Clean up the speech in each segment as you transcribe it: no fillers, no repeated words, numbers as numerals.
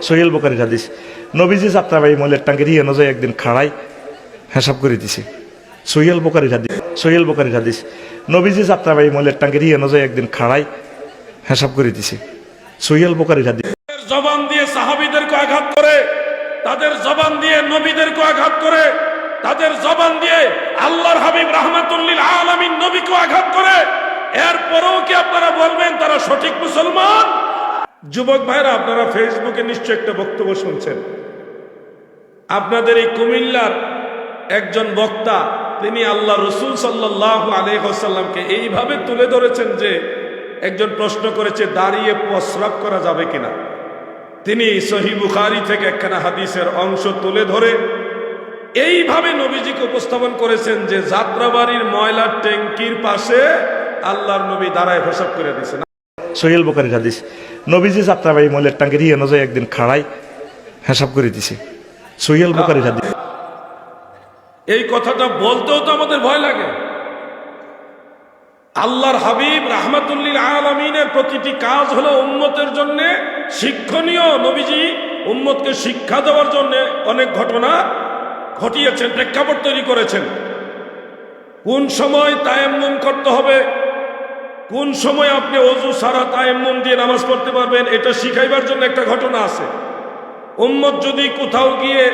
সোহেল বুখারীর হাদিস। নবীজি যাত্রাবাড়ি মলের টাঙ্গের হিয়ানো যায় একদিন খাড়াই হিসাব করে দিছে। সোহেল বুখারীর হাদিস। সোহেল বুখারীর হাদিস। নবীজি যাত্রাবাড়ি মলের টাঙ্গের হিয়ানো যায় একদিন খাড়াই হিসাব করে দিছে। সোহেল বুখারীর হাদিস। জবান দিয়ে সাহাবীদেরকে আঘাত করে, তাদের জবান দিয়ে নবীদেরকে আঘাত করে, তাদের জবান দিয়ে আল্লাহর হাবিব রাহমাতুল লিল আলামিন নবীকে আঘাত করে, এরপরেও কি আপনারা বলবেন তারা সঠিক মুসলমান? যুবক ভাইরা, আপনারা ফেসবুকে নিশ্চয় একটা বক্তব্য শুনছেন। আপনাদের এই কুমিল্লার একজন বক্তা, তিনি আল্লাহ রসুল সাল্লাল্লাহু আলাইহি ওয়াসাল্লামকে এইভাবে তুলে ধরেছেন যে একজন প্রশ্ন করেছে দাঁড়িয়ে প্রস্রাব করা যাবে কিনা। তিনি সহিহ বুখারী থেকে একখানা হাদিসের অংশ তুলে ধরে এইভাবে নবীজিকে উপস্থাপন করেছেন যে যাত্রাবাড়ির ময়লার ট্যাঙ্কির পাশে আল্লাহর নবী দাঁড়ায় পেশাব করে দিয়েছেন। সোহেল বুখারীর হাদিস। নবীজি যাত্রাবাড়ি মলের টাঙ্গের হিয়ানো যায় একদিন খাড়াই হিসাব করে দিছে। সোহেল বুখারীর হাদিস। এই কথাটা বলতেও তো আমাদের ভয় লাগে। আল্লাহর হাবিব রাহমাতুল লিল আলামিনের প্রতিটি কাজ হলো উম্মতের জন্য শিক্ষণীয়। নবীজি উম্মতকে শিক্ষা দেওয়ার জন্য অনেক ঘটনা ঘটিয়েছেন, প্রেক্ষাপট তৈরি করেছেন। কোন সময় তায়াম্মুম করতে হবে, কোন সময় আপনি ওযু ছাড়া তায়াম্মুম দিয়ে নামাজ পড়তে পারবেন, এটা শিখাইবার জন্য একটা ঘটনা আছে। উম্মত যদি কোথাও গিয়ে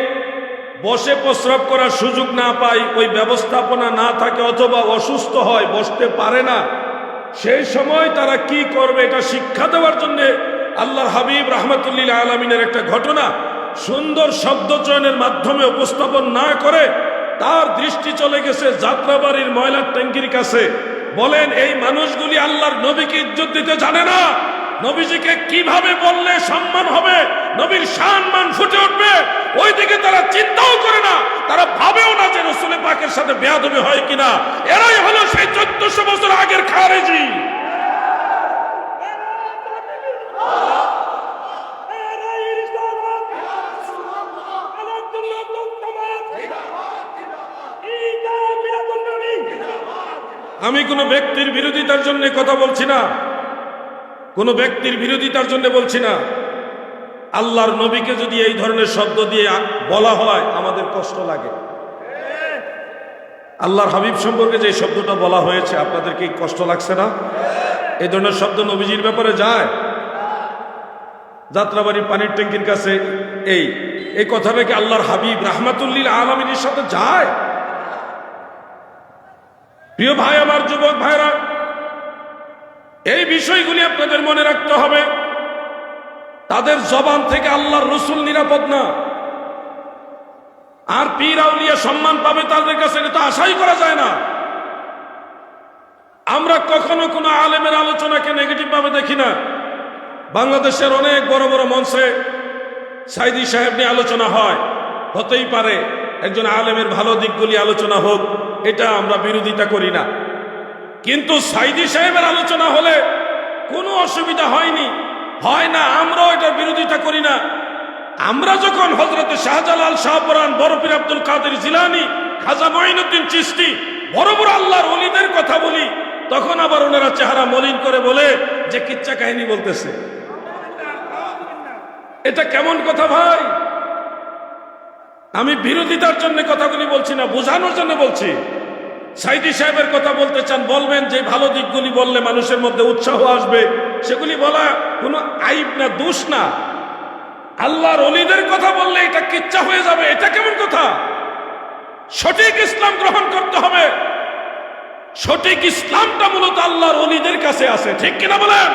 বসে প্রস্রাব করার সুযোগ না পায়, ওই ব্যবস্থাপনা না থাকে, অথবা অসুস্থ হয়, বসতে পারে না, সেই সময় তারা কি করবে এটা শিক্ষা দেওয়ার জন্য আল্লাহর হাবিব রাহমাতুল লিল আলামিনের একটা ঘটনা সুন্দর শব্দ চয়নের মাধ্যমে উপস্থাপন না করে তার দৃষ্টি চলে গেছে যাত্রাবাড়ির ময়লার ট্যাঙ্কির কাছে। বলেন, এই মানুষগুলি আল্লাহর নবীকে ইজ্জত দিতে জানে না? নবীজিকে কিভাবে বললে সম্মান হবে, নবীর সম্মান ফুটে উঠবে, ওইদিকে তারা চিন্তাও করে না, তারা ভাবেও না যে রাসূল পাকের সাথে বেয়াদবি হয় কিনা। এরাই হলো সেই 1400 বছর আগের খারেজি। আমি কোনো ব্যক্তির বিরোধিতার জন্য কথা বলছি না, কোনো ব্যক্তির বিরোধিতার জন্য বলছি না। আল্লাহর নবীকে যদি এই ধরনের শব্দ দিয়ে বলা হয় আমাদের কষ্ট লাগে। আল্লাহর হাবিব সম্পর্কে যে শব্দটা বলা হয়েছে আপনাদের কি কষ্ট লাগছে না? এই ধরনের শব্দ নবীজির ব্যাপারে যায়? যাত্রাবাড়ির পানির ট্যাঙ্কির কাছে এই কথাটা কি আল্লাহর হাবিব রাহমাতুল লিল আলামিনের সাথে যায়? প্রিয় ভাই আমার, যুবক ভাইরা, এই বিষয়গুলি আপনাদের মনে রাখতে হবে। তাদের জবান থেকে আল্লাহর রসুল নিরাপদ না, আর পীর আউলিয়া সম্মান পাবে তাদের কাছে, এটা তো আশাই করা যায় না। আমরা কখনো কোনো আলেমের আলোচনাকে নেগেটিভ ভাবে দেখি না। বাংলাদেশের অনেক বড় বড় মঞ্চে সাইদি সাহেব নিয়ে আলোচনা হয়, হতেই পারে একজন আলেমের ভালো দিকগুলি আলোচনা হোক, এটা আমরা বিরোধিতা করি না। কিন্তু সাইদি সাহেবের আলোচনা হলে কোনো অসুবিধা হয় না, আমরাও এটার বিরোধিতা করি না। আমরা যখন হযরতে শাহজালাল, শাহপরান, বড় পীর আব্দুল কাদের জিলানী, খাজা মঈনুদ্দিন চিশতি, বড় বড় আল্লাহর ওলিদের কথা বলি, তখন আবার ওনারা চেহারা মলিন করে বলে যে কিচ্ছা কাহিনী বলতেছে। এটা কেমন কথা ভাই? আমি বিরোধিতার জন্য কথাগুলি বলছি না, বোঝানোর জন্য বলছি। সাইদি সাহেবের কথা বলতে চান, বলবেন, যে ভালো দিকগুলি বললে মানুষের মধ্যে উৎসাহ আসবে, সেগুলি বলা কোনো আইব না, দোষ না। আল্লাহর ওলিদের কথা বললে এটা কিচ্ছা হয়ে যাবে, এটা কেমন কথা? সঠিক ইসলাম গ্রহণ করতে হবে। সঠিক ইসলামটা মূলত আল্লাহর ওলিদের কাছে আছে, ঠিক কিনা বলেন?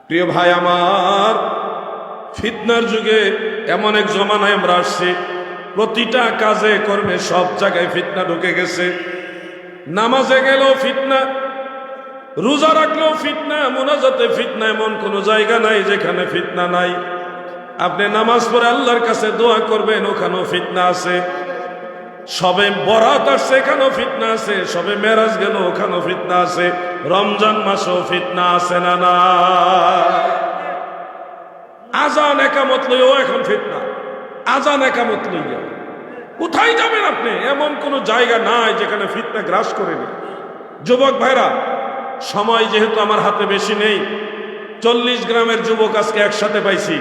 প্রিয় ভাই আমার, ফিতনার যুগে এমন এক জমানায় আমরা আসছি, প্রতিটা কাজে কর্মে সব জায়গায় ফিতনা ঢুকে গেছে। নামাজে গেলেও ফিতনা, রোজা রাখলেও ফিতনা, মুনাজাতে ফিতনা, এমন কোন জায়গা নাই যেখানে ফিতনা নাই। আপনি নামাজ পড়ে আল্লাহর কাছে দোয়া করবেন, ওখানেও ফিতনা আছে। সবে বরাত আসছে, এখানেও ফিতনা আছে। সবে মেরাজ গেল, ওখানেও ফিতনা আছে। রমজান মাসেও ফিতনা আছে না? না। আজান একামত লইও এখন ফিতনা, আজান একামত লইয়া কোথায় যাবেন আপনি? এমন কোন জায়গা নাই যেখানে ফিতনা গ্রাস করেনি। যুবক ভাইরা, সময় যেহেতু আমার হাতে বেশি নেই, 40 গ্রামের যুবক আজকে একসাথে পাইছি।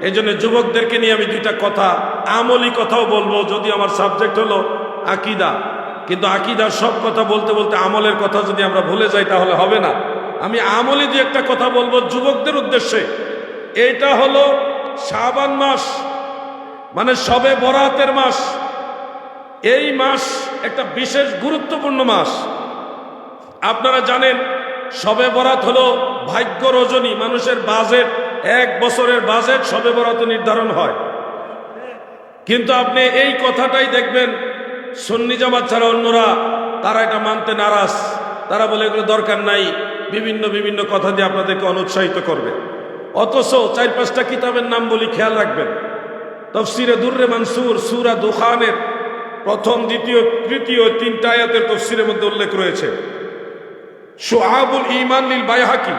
এই জন্য যুবকদেরকে নিয়ে আমি দুইটা কথা, আমলি কথাও বলবো, যদি আমার সাবজেক্ট হলো আকীদা, কিন্তু আকীদার সব কথা বলতে বলতে আমলের কথা যদি আমরা ভুলে যাই তাহলে হবে না। আমি আমলি দিয়ে একটা কথা বলবো যুবকদের উদ্দেশ্যে। এইটা হলো শাবান মাস, মানে শবে বরাতের মাস। এই মাস একটা বিশেষ গুরুত্বপূর্ণ মাস। আপনারা জানেন শবে বরাত হলো ভাগ্য রজনী, মানুষের বাজেট, 1 বছরের বাজেট শবে বরাতে নির্ধারণ হয়। কিন্তু আপনি এই কথাটাই দেখবেন সুন্নি জামাত ছাড়া অন্যরা তারা এটা মানতে নারাজ। তারা বলে এগুলো দরকার নাই, বিভিন্ন কথা দিয়ে আপনাদেরকে অনুৎসাহিত করবে। অথচ 4-5টা কিতাবের নাম বলি, খেয়াল রাখবেন। তাফসিরে দুররে মানসুর সূরা দুখানের প্রথম, দ্বিতীয়, তৃতীয় 3টা আয়াতের তাফসিরের মধ্যে উল্লেখ রয়েছে। শুআবুল ঈমান লিল বাইহাকি,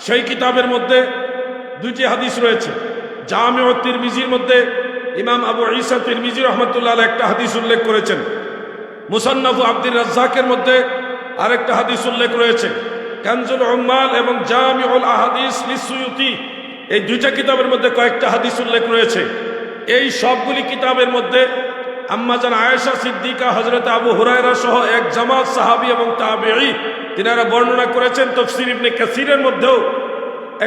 সেই কিতাবের মধ্যে 2টি হাদিস রয়েছে। জামিউ তিরমিজির মধ্যে ইমাম আবু ঈসা তিরমিজি রাহমাতুল্লাহ আলাইহি একটা হাদিস উল্লেখ করেছেন। মুসান্নাফ আব্দুর রাজ্জাকের মধ্যে আরেকটা হাদিস উল্লেখ রয়েছে। কানজুল উম্মাল এবং জামিউল আহাদিস লিসুয়ুতি, এই 2টা কিতাবের মধ্যে কয়েকটা হাদিস উল্লেখ রয়েছে। এই সবগুলি কিতাবের মধ্যে আম্মাজান আয়েশা সিদ্দিকা, হযরত আবু হুরায়রা সহ এক জামাত সাহাবী এবং তাবেঈ তিনারা বর্ণনা করেছেন। তাফসীর ইবনে কাসিরের মধ্যেও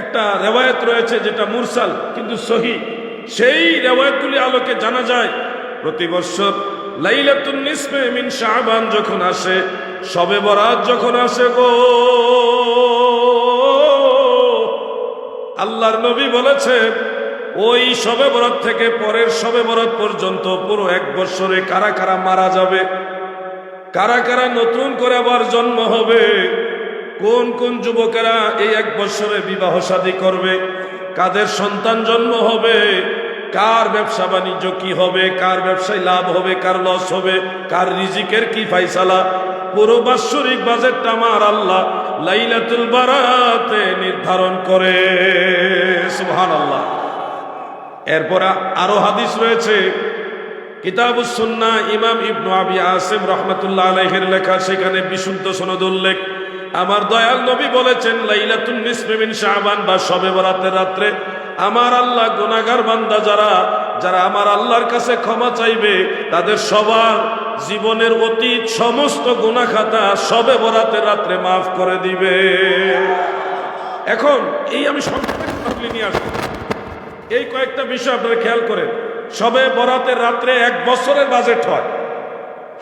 একটা রিওয়ায়াত রয়েছে যেটা মুরসাল কিন্তু সহিহ। সেই রিওয়ায়াতগুলি আলোকে জানা যায় প্রতি বছর লাইলাতুন নিসফে মিন শাবান যখন আসে, শবে বরাত যখন আসে গো, আল্লাহর নবী বলেছেন ওই শবে বরাত থেকে পরের শবে বরাত পর্যন্ত পুরো 1 বছরে কারা কারা মারা যাবে, কারা কারা নতুন করে আবার জন্ম হবে, কোন কোন যুবকেরা এই 1 বছরে বিবাহ শাদী করবে, কাদের সন্তান জন্ম হবে, কার ব্যবসা বাণিজ্য কি হবে, কার ব্যবসায় লাভ হবে, কার লস হবে, কার রিজিকের কি ফাইসালা, পুরো বাৎসরিক বাজেটটা আমার আল্লাহ লাইলাতুল বারাতে নির্ধারণ করে। সুবহানাল্লাহ। এরপর আরো হাদিস রয়েছে কিতাবুস সুন্নাহ, ইমাম ইবনু আবি আসিম রাহমাতুল্লাহ আলাইহির লেখা, সেখানে বিশুদ্ধ সনদ উল্লেখ। আমার দয়াল নবী বলেছেন লাইলাতুন নিসফি মিন শাবান বা শবে বরাতের রাত্রে আমার আল্লাহ গুনাহগার বান্দা যারা আমার আল্লাহর কাছে ক্ষমা চাইবে, তাদের সবার জীবনের অতীত সমস্ত গুনাহ খাতা শবে বরাতের রাত্রে মাফ করে দিবে। এখন এই আমি সংক্ষেপে নিয়ে আসবো, এই কয়েকটা বিষয় আপনারা খেয়াল করেন। শবে বরাতের রাত্রে 1 বছরের বাজেট হয়।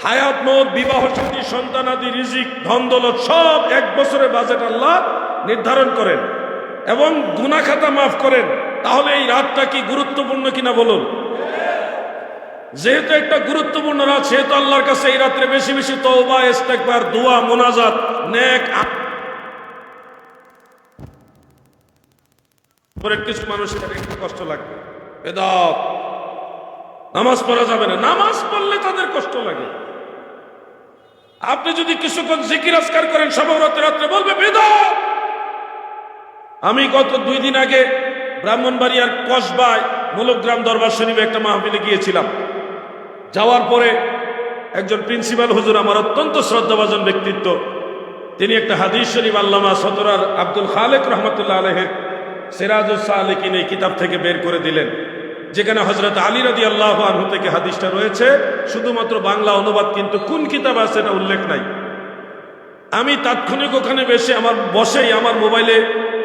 হায়াত, মওত, বিবাহ শাদী, সন্তানাদি, রিজিক, ধন দৌলত সব 1 বছরের বাজেট আল্লাহ নির্ধারণ করেন এবং গুনাহ খাতা মাফ করেন। তাহলে এই রাতটা কি গুরুত্বপূর্ণ কিনা বলুন? যেহেতু একটা গুরুত্বপূর্ণ রাত, সেহেতু আল্লাহর কাছে এই রাত্রে বেশি বেশি তওবা, ইস্তেগফার, দোয়া, মুনাজাত, নেক পরে কিছু মানুষের একটু কষ্ট লাগবে, বেদাত, নামাজ পড়া যাবে না, নামাজ পড়লে তাদের কষ্ট লাগে। আপনি যদি কিছুক্ষণ জিকির আজকার করেন শবে বরাতের রাত্রে, বলবে বেদাত। আমি গত 2 দিন আগে ব্রাহ্মণবাড়িয়ার কসবায় মূলগ্রাম দরবার শরীফে একটা মাহফিলে গিয়েছিলাম। যাওয়ার পরে একজন প্রিন্সিপাল হুজুর, আমার অত্যন্ত শ্রদ্ধাভাজন ব্যক্তিত্ব, তিনি একটা হাদিস শরীফ আল্লামা সদরার আব্দুল খালেক রহমতুল্লাহ আলাইহির সিরাজুস সালিকিন এই কিতাব থেকে বের করে দিলেন, যেখানে হযরত আলী রাদিয়াল্লাহু আনহু থেকে হাদিসটা রয়েছে, শুধুমাত্র বাংলা অনুবাদ, কিন্তু কোন কিতাব আছে এটা উল্লেখ নাই। আমি তাৎক্ষণিক ওখানে বসেই আমার মোবাইলে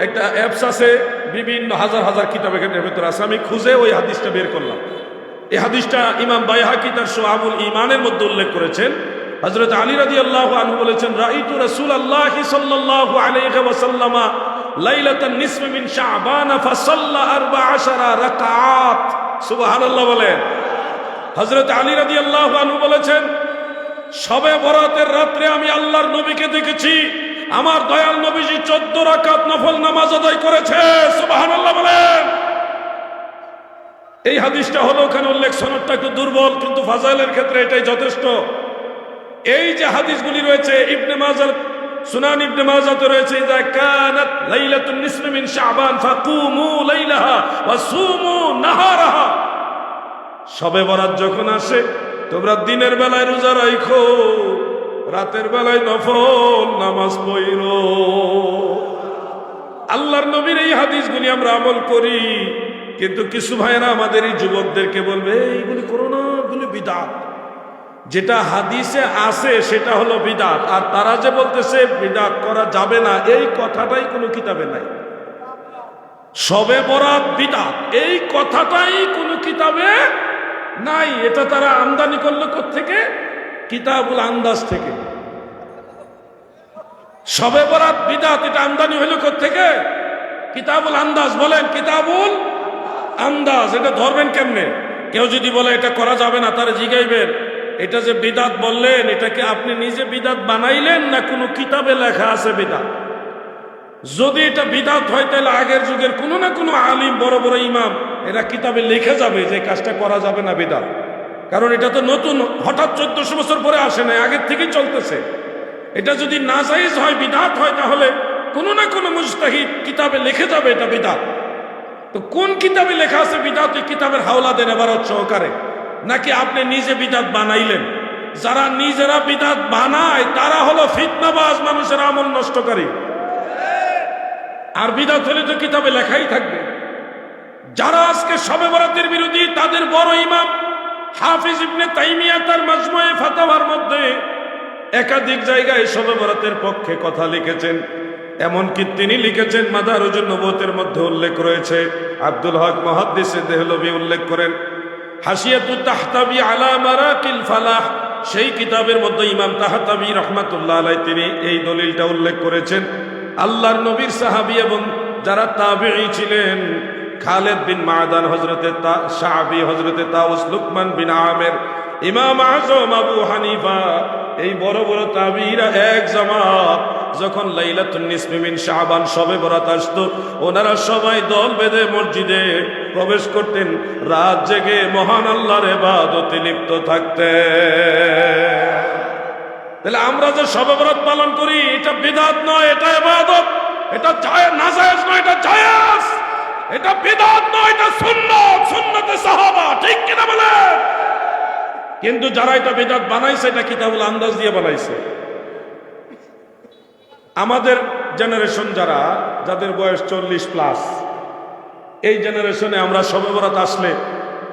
একটা অ্যাপস আছে, বিভিন্ন হাজার কিতাব এখানের ভেতরে আছে, আমি খুঁজে ওই হাদিসটা বের করলাম। এই হাদিসটা ইমাম বাইহাকি তার শুআবুল ঈমানের মধ্যে উল্লেখ করেছেন। হযরত আলী রাদিয়াল্লাহু আনহু বলেছেন, রাআইতু রাসূলুল্লাহি সাল্লাল্লাহু আলাইহি ওয়াসাল্লাম লাইলাতান নিসফি মিন শাবান ফাসাল্লা 14 রাকাত। সুবহানাল্লাহ বলেন। হযরত আলী রাদিয়াল্লাহু আনহু বলেছেন, শবে বরাতের রাত্রে আমি আল্লাহর নবীকে দেখেছি, আমার দয়াল নবীজি 14 রাকাত নফল নামাজ আদায় করেছে। সুবহানাল্লাহ বলেন। এই হাদিসটা হলো ওখানে উল্লেখ, সনদটা একটু দুর্বল, কিন্তু ফাজাইলের ক্ষেত্রে এটাই যথেষ্ট। এই যে হাদিসগুলি রয়েছে ইবনে মাজাহ, সুনান ইবনে মাজাহতে রয়েছে, ইযা কানাত লাইলাতুন নিসফি মিন শাবান ফাকুমু লাইলাহা ওয়া সুমু নাহারাহা। শবে বরাত যখন আসে তোমরা দিনের বেলায় রোজা রাখো, রাতের বেলায় নফল নামাজ পড়ো। আল্লাহর নবীর এই হাদিসগুলি আমরা আমল করি, কিন্তু কিছু ভাইয়েরা আমাদের এই যুবকদেরকে বলবে এইগুলি করো না, এগুলি বিদআত। যেটা হাদিসে আছে সেটা হলো বিদআত, আর তারা যে বলতেছে বিদআত করা যাবে না, এই কথাটাই কোনো কিতাবে নাই। শবে বরাত বিদআত এই কথাটাই কোনো কিতাবে নাই। এটা তারা আমদানি করলো কোত্থেকে? কিতাবুল আন্দাজ থেকে। শবে বরাত বিদআত এটা আমদানি হইল কোত্থেকে? কিতাবুল আন্দাজ। বলেন কিতাবুল আন্দাজ। এটা ধরবেন কেমনে? কেউ যদি বলে এটা করা যাবে না, তারা জিগাইবেন এটা যে বিদআত বললেন, এটাকে আপনি নিজে বিদআত বানাইলেন না কোনো কিতাবে লেখা আছে বিদআত? যদি এটা বিদআত হয় তাহলে আগের যুগের কোনো না কোনো আলিম, বড় বড় ইমাম, এরা কিতাবে লিখে যাবে যে কাজটা করা যাবে না বিদআত। কারণ এটা তো নতুন, হঠাৎ 1400 বছর পরে আসে না, আগের থেকেই চলতেছে। এটা যদি নাজায়েজ হয়, বিদআত হয়, তাহলে কোনো না কোনো মুজতাহিদ কিতাবে লিখে যাবে এটা বিদআত। তো কোন কিতাবে লেখা আছে বিদআত? এই কিতাবের হাওলা দেন এবারত সহকারে, নাকি আপনি নিজে বিদআত বানাইলেন? যারা নিজেরা বিদআত বানায় তারা হলো ফিতনাবাজ, মানুষের আমল নষ্টকারী। আর বিদআত হলে তো কিতাবে লেখাই থাকবে। যারা আজকে শবে বরাতের বিরোধী, তাদের বড় ইমাম হাফিজ ইবনে তাইমিয়া তার মাজমুয়ে ফাতাওয়ার মধ্যে একাধিক জায়গায় শবে বরাতের পক্ষে কথা লিখেছেন। এমনকি তিনি লিখেছেন, মাদারুজুন নবুওয়াতের মধ্যে উল্লেখ রয়েছে, আব্দুল হক মুহাদ্দিসে দেহলভী উল্লেখ করেন হাসিয়াতুত তাহতাবি আলা মারাকিল ফালাহ, সেই কিতাবের মধ্যে ইমাম তাহতাবি রাহমাতুল্লাহ আলাইহি তিনি এই দলিলটা উল্লেখ করেছেন। আল্লাহর নবীর সাহাবী এবং যারা তাবেঈ ছিলেন, খালেদ বিন মাদান, হযরতে শাআবী, হযরতে তাউস, লুকমান বিন আমের, ইমাম আযম আবু হানিফা, এই বড় বড় তাবেঈরা এক জামাত যখন লাইলাতুন নিসফি মিন শাবান শবে বরাত আসতো, ওনারা সবাই দল বেঁধে মসজিদে প্রবেশ করতেন, রাত জেগে মহান আল্লাহর ইবাদতে লিপ্ত থাকতেন। তাহলে আমরা যে শবে বরাত পালন করি, এটা বিদআত নয়, এটা ইবাদত। এটা নাজায়েজ নয়, এটা জায়েজ। এটা বিদআত নয়, এটা সুন্নাত, সুন্নতে সাহাবা। ঠিক কিনা বলেন? কিন্তু যারা এটা বিদআত বানাইছে, এটা কিতাবুল আন্দাজ দিয়ে বানাইছে। আমাদের জেনারেশন যারা, যাদের বয়স 40+, এই জেনারেশনে আমরা শবে বরাত আসলে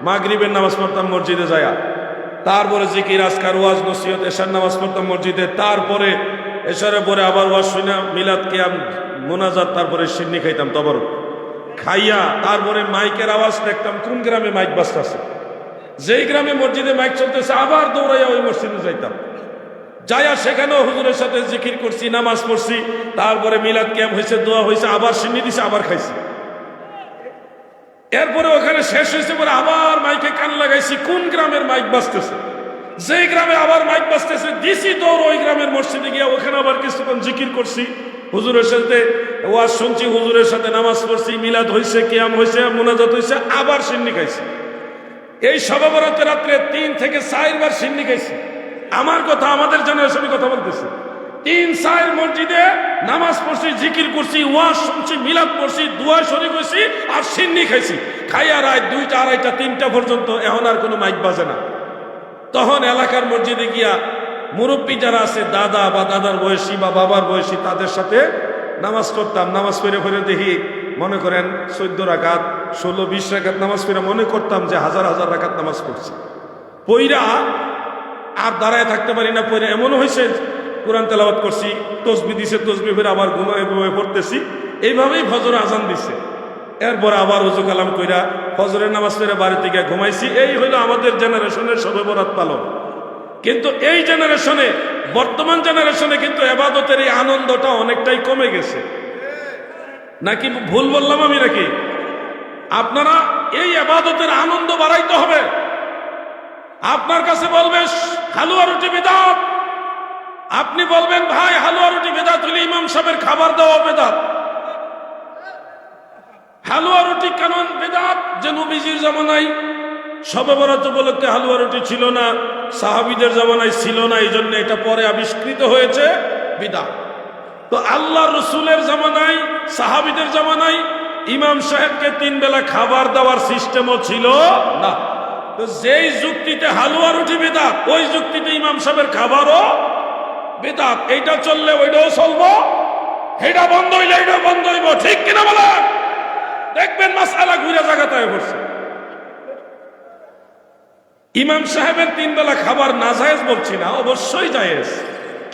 মাগরিবের নামাজ পড়তাম মসজিদে যায়া, তারপরে জিকির আজকার ওয়াজ নসিহত, এশার নামাজ পড়তাম মসজিদে, তারপরে এশারের পরে আবার ওয়াজ শুনা, মিলাদ কিয়াম মোনাজাত, তারপরে সিন্নি খাইতাম তবরক খাইয়া, তারপরে মাইকের আওয়াজ দেখতাম কোন গ্রামে মাইক বাজতেছে। যেই গ্রামে মসজিদে মাইক চলতেছে আবার দৌড়াইয়া ওই মসজিদে যাইতাম, যাইয়া সেখানেও হুজুরের সাথে জিকির করছি, নামাজ পড়ছি, তারপরে মিলাদ কিয়াম হয়েছে, দোয়া হয়েছে, আবার সিন্নি দিছে, আবার খাইছি। এরপরে ওখানে শেষ হয়েছে, পরে আবার মাইকে কান লাগাইছি কোন গ্রামের মাইক বাজতেছে। যেই গ্রামে আবার মাইক বাজতেছে দিছি দৌড় ওই গ্রামের মসজিদে গিয়া, ওখানে আবার কিছুক্ষণ জিকির করছি, হুজুরের সাথে ওয়াজ শুনছি, হুজুরের সাথে নামাজ পড়ছি, মিলাদ হয়েছে, কিয়াম হয়েছে, মুনাজাত হয়েছে, আবার সিন্নি খাইছি। এই শবে বরাতের রাত্রে 3 থেকে 4 বার সিন্নি খাইছি। আমার কথা, আমাদের জেনারেশনের কথা বলতেছি। 3-4 মসজিদে নামাজ পড়ছি, জিকির করছি, ওয়াজ শুনছি, মিলাদ পড়ছি, দোয়া শরীক হইছি, আর সিন্নি খাইছি। খাইয়া রাত 2টা, 2:30, 3টা পর্যন্ত। এখন আর কোনো মাইক বাজে না। তখন এলাকার মসজিদে গিয়া মুরব্বী যারা আছে, দাদা বা দাদার বয়সী বা বাবার বয়সী, তাদের সাথে নামাজ পড়তাম। নামাজ পড়ে দেখি, মনে করেন 14 রাকাত, 16-20 রাকাত নামাজ পড়ে মনে করতাম যে হাজার হাজার রাকাত নামাজ পড়ছি। পইরা আর দাঁড়ায় থাকতে পারি না, পড়ে এমনও হয়েছে কোরআন তেলাওয়াত করছি, তসবিহ দিছে, তসবিহ ফিরে আবার ঘুমায় পড়তেছি। এইভাবেই ফজর আজান দিছে, এরপরে আবার ওযু কালাম কইরা ফজরের নামাজ পড়ে বাড়িতে গিয়ে ঘুমাইছি। এই হইলো আমাদের জেনারেশনের শবে বরাত পালন। কিন্তু এই জেনারেশনে, বর্তমান জেনারেশনে কিন্তু ইবাদতের এই আনন্দটা অনেকটাই কমে গেছে। নাকি ভুল বললাম আমি? নাকি আপনারা এই ইবাদতের আনন্দ বাড়াইতে হবে। আপনার কাছে বলবে হালুয়া রুটি বিদআত, আপনি বলবেন ভাই হালুয়া রুটি বিদআত হলে ইমাম সাহেবের খাবার দেওয়া বিদআত। হালুয়া রুটি কেন বিদআত? যে নবীজির জামানায় শবে বরাত উপলক্ষে হালুয়া রুটি ছিল না, সাহাবীদের জামানায় ছিল না, এই জন্য এটা পরে আবিষ্কৃত হয়েছে বিদআত। তো আল্লাহ রসুলের জামানায়, সাহাবীদের জামানায় ইমাম সাহেবকে 3 বেলা খাবার দেওয়ার সিস্টেমও ছিল না। তো যেই যুক্তিতে হালুয়া রুটি বিদআত, ওই যুক্তিতে ইমাম সাহেবের খাবারও বিদআত। এইটা চললে ওইটাও চলবো, এটা বন্ধ হইলে এটা বন্ধ হইব, ঠিক কিনা বলেন? দেখবেন মাসআলা ঘুরে জায়গাতে পড়ছে। ইমাম সাহেবের 3 বেলা খাবার নাজায়েজ বলছি না, অবশ্যই জায়েজ,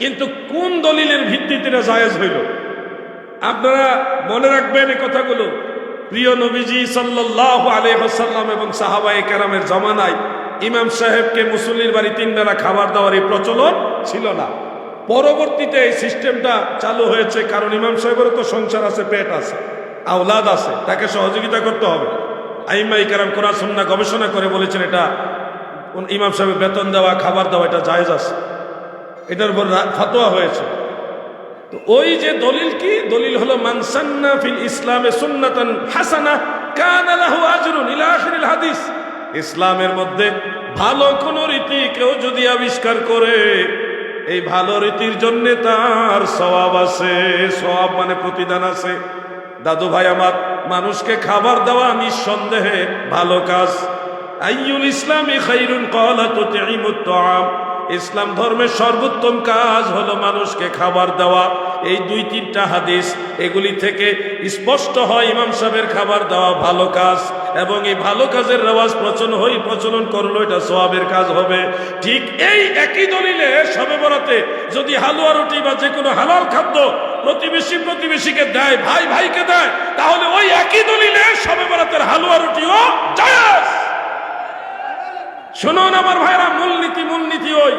কিন্তু কোন দলিলের ভিত্তিতে এটা জায়েজ হইল? আপনারা মনে রাখবেন এই কথাগুলো। প্রিয় নবীজি সাল্লাল্লাহু আলাইহি ওয়াসাল্লাম এবং সাহাবায়ে কেরামের জামানায় ইমাম সাহেবকে মুসল্লির বাড়ি 3 বেলা খাবার দেওয়ার এই প্রচলন ছিল না। পরবর্তীতে এই সিস্টেমটা চালু হয়েছে, কারণ ইমাম সাহেবেরও তো সংসার আছে, পেট আছে, আওলাদ আছে, তাকে সহযোগিতা করতে হবে। আইম্মায়ে কেরাম কোরআন সুন্নাহ গবেষণা করে বলেছেন এটা ইমাম সাহেবের বেতন দেওয়া, খাবার দেওয়া এটা জায়েজ আছে, এটার উপর ফতোয়া হয়েছে। তো ওই যে দলিল কি? দলিল হলো মান সান্না ফিল ইসলামে সুন্নাতান হাসানা কানা লাহু আজরুন ইলা আখিরিল হাদিস। ইসলামের মধ্যে ভালো কোন রীতি কেউ যদি আবিষ্কার করে, এই ভালো রীতির জন্য তার সওয়াব আছে। সওয়াব মানে প্রতিদান আছে। দাদু ভাই আমার, মানুষকে খাবার দেওয়া নিঃসন্দেহে ভালো কাজ। আইয়ুল ইসলামি খাইরুন ক্বালা তুতিমুত তাআম। ইসলাম ধর্মের সর্বোত্তম কাজ হলো মানুষকে খাবার দেওয়া। এই 2-3টা হাদিস এগুলি থেকে স্পষ্ট হয় ইমাম সাহেবের খাবার দেওয়া ভালো কাজ, এবং এই ভালো কাজের রেওয়াজ প্রচলন করলো এটা সওয়াবের কাজ হবে। ঠিক এই একই দলিলে শবে বরাতে যদি হালুয়া রুটি বা যে কোনো হালাল খাদ্য প্রতিবেশীকে দেয়, ভাই ভাইকে দেয়, তাহলে ওই একই দলিলে শবে বরাতের হালুয়া রুটিও জায়েজ। শুনুন আমার ভাইরা, মূলনীতি ওই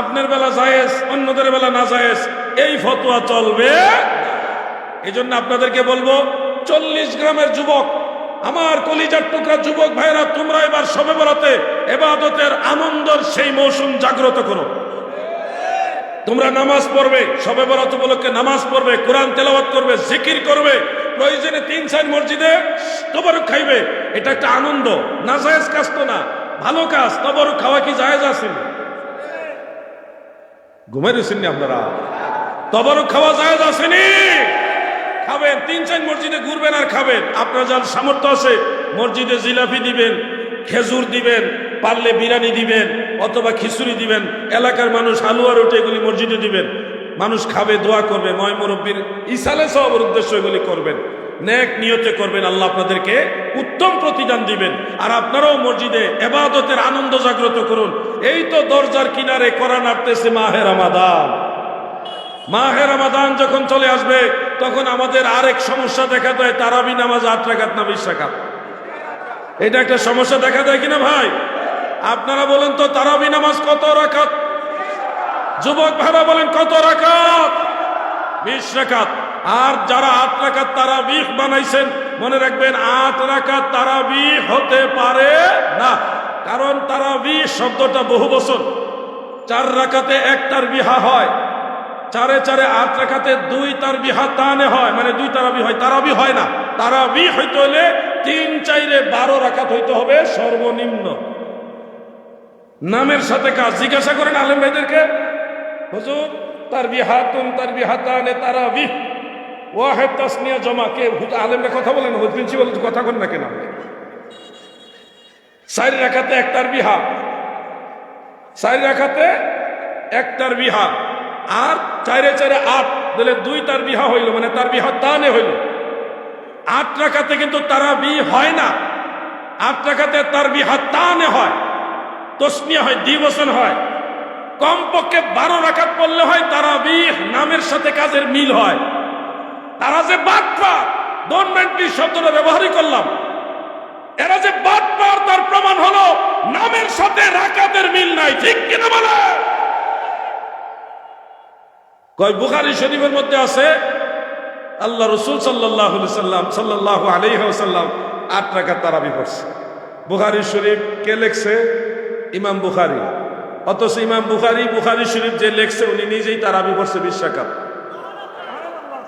আপনার বেলা জায়েজ, অন্যদের বেলা না জায়েজ, এই ফতোয়া চলবে। এই জন্য আপনাদেরকে বলবো, 40 গ্রামের যুবক, আমার কলিজার টুকরা যুবক ভাইরা, তোমরা এবার শবে বরাতে ইবাদতের আনন্দের সেই মৌসুম জাগ্রত করো। তোমরা নামাজ পড়বে, শবে বরাত উপলক্ষে নামাজ পড়বে, কোরআন তেলাওয়াত করবে, জিকির করবে, প্রয়োজনে 3-4 মসজিদে তবরুক খাইবে। এটা একটা আনন্দ, না জায়েজ কাজ তো না, ভালো কাজ। তবরুক খাওয়া কি জায়েজ আছে? ঘুমাই রয়েছেন আপনারা? তবরুক খাওয়া জায়েজ আসেনি? খাবেন, 3-4 মসজিদে ঘুরবেন আর খাবেন। আপনার যার সামর্থ্য আছে মসজিদে জিলাপি দিবেন, খেজুর দিবেন, পারলে বিরিয়ানি দিবেন, অথবা খিচুড়ি দিবেন। এলাকার মানুষ হালুয়া রুটি এগুলি মসজিদে দিবেন, মানুষ খাবে, দোয়া করবে, ময় মুরব্বীর ইসালে সওয়াবের উদ্দেশ্য এগুলি করবেন, নেক নিয়তে করবেন, আল্লাহ আপনাদেরকে উত্তম প্রতিদান দিবেন। আর আপনারাও মসজিদে ইবাদতের আনন্দ জাগ্রত করুন। এই তো দরজার কিনারে কোরআন নাড়তেছে মাহে রমাদান। মাহে রমাদান যখন চলে আসবে, তখন আমাদের আরেক সমস্যা দেখা দেয়, তারাবি নামাজ 8 রাকাত না 20 রাকাত। এটা একটা সমস্যা দেখা দেয় কিনা ভাই? আপনারা বলেন তো, তারাবি নামাজ কত রাকাত? যুবক ভাইরা বলেন কত রাকাত? 20 রাকাত। আর যারা 8 রাকাত তারাবিহ বানাইছেন, মনে রাখবেন 8 রাকাত তারাবিহ হতে পারে না, কারণ তারাবিহ শব্দটা বহু বচন। 4 রাকাতে 1 তারবিহা হয়, 4 8 রাকাতে 2 তারবিহা তানে হয়, মানে 2 তারাবি হয়, তারাবি হয় না। তারাবি হইতে হলে 3-4 12 রাকাত হইতে হবে সর্বনিম্ন। নামের সাথে কাজ। জিজ্ঞাসা করেন আলেম ভাইদেরকে, হুজুর তারবিহাতুন তারবিহাতানে তারাবিহ ওয়াহিদ তাসনিয়া জমা কে? আলেমরা কথা বলেন, প্রিন্সিপাল কথা বলেন না কেন? 4 রাকাতে 1 তারবিহা, 4 রাকাতে 1 তারবিহা, আর 4 8 দিলে 2 তারবিহা হইল, মানে তারবিহা তানে হইল। 8 রাকাতে কিন্তু তারাবি হয় না, 8 রাকাতে তারবিহা তানে হয়, তসনিয়া হয়, দ্বিবচন হয়। কমপক্ষে 12 রাকাত পড়লে হয় তারাবিহ, নামের সাথে কাজের মিল হয়। তারা যে বাটপার, ডোন্টমেন্টলি শব্দটা ব্যবহারই করলাম, এরা যে বাটপার তার প্রমাণ হলো নামের সাথে রাকাতের মিল নাই, ঠিক কিনা বলে? কয় বুখারী শরীফের মধ্যে আছে আল্লাহ রাসূল সাল্লাল্লাহু আলাইহি ওয়াসাল্লাম 8 রাকাত তারাবি পড়ছে। বুখারী শরীফ কে লেখছে? ইমাম বুখারী। অথচ ইমাম বুখারী শরীফ যে লেখছে উনি নিজেই তারাবি পড়ছে 20 রাকাত।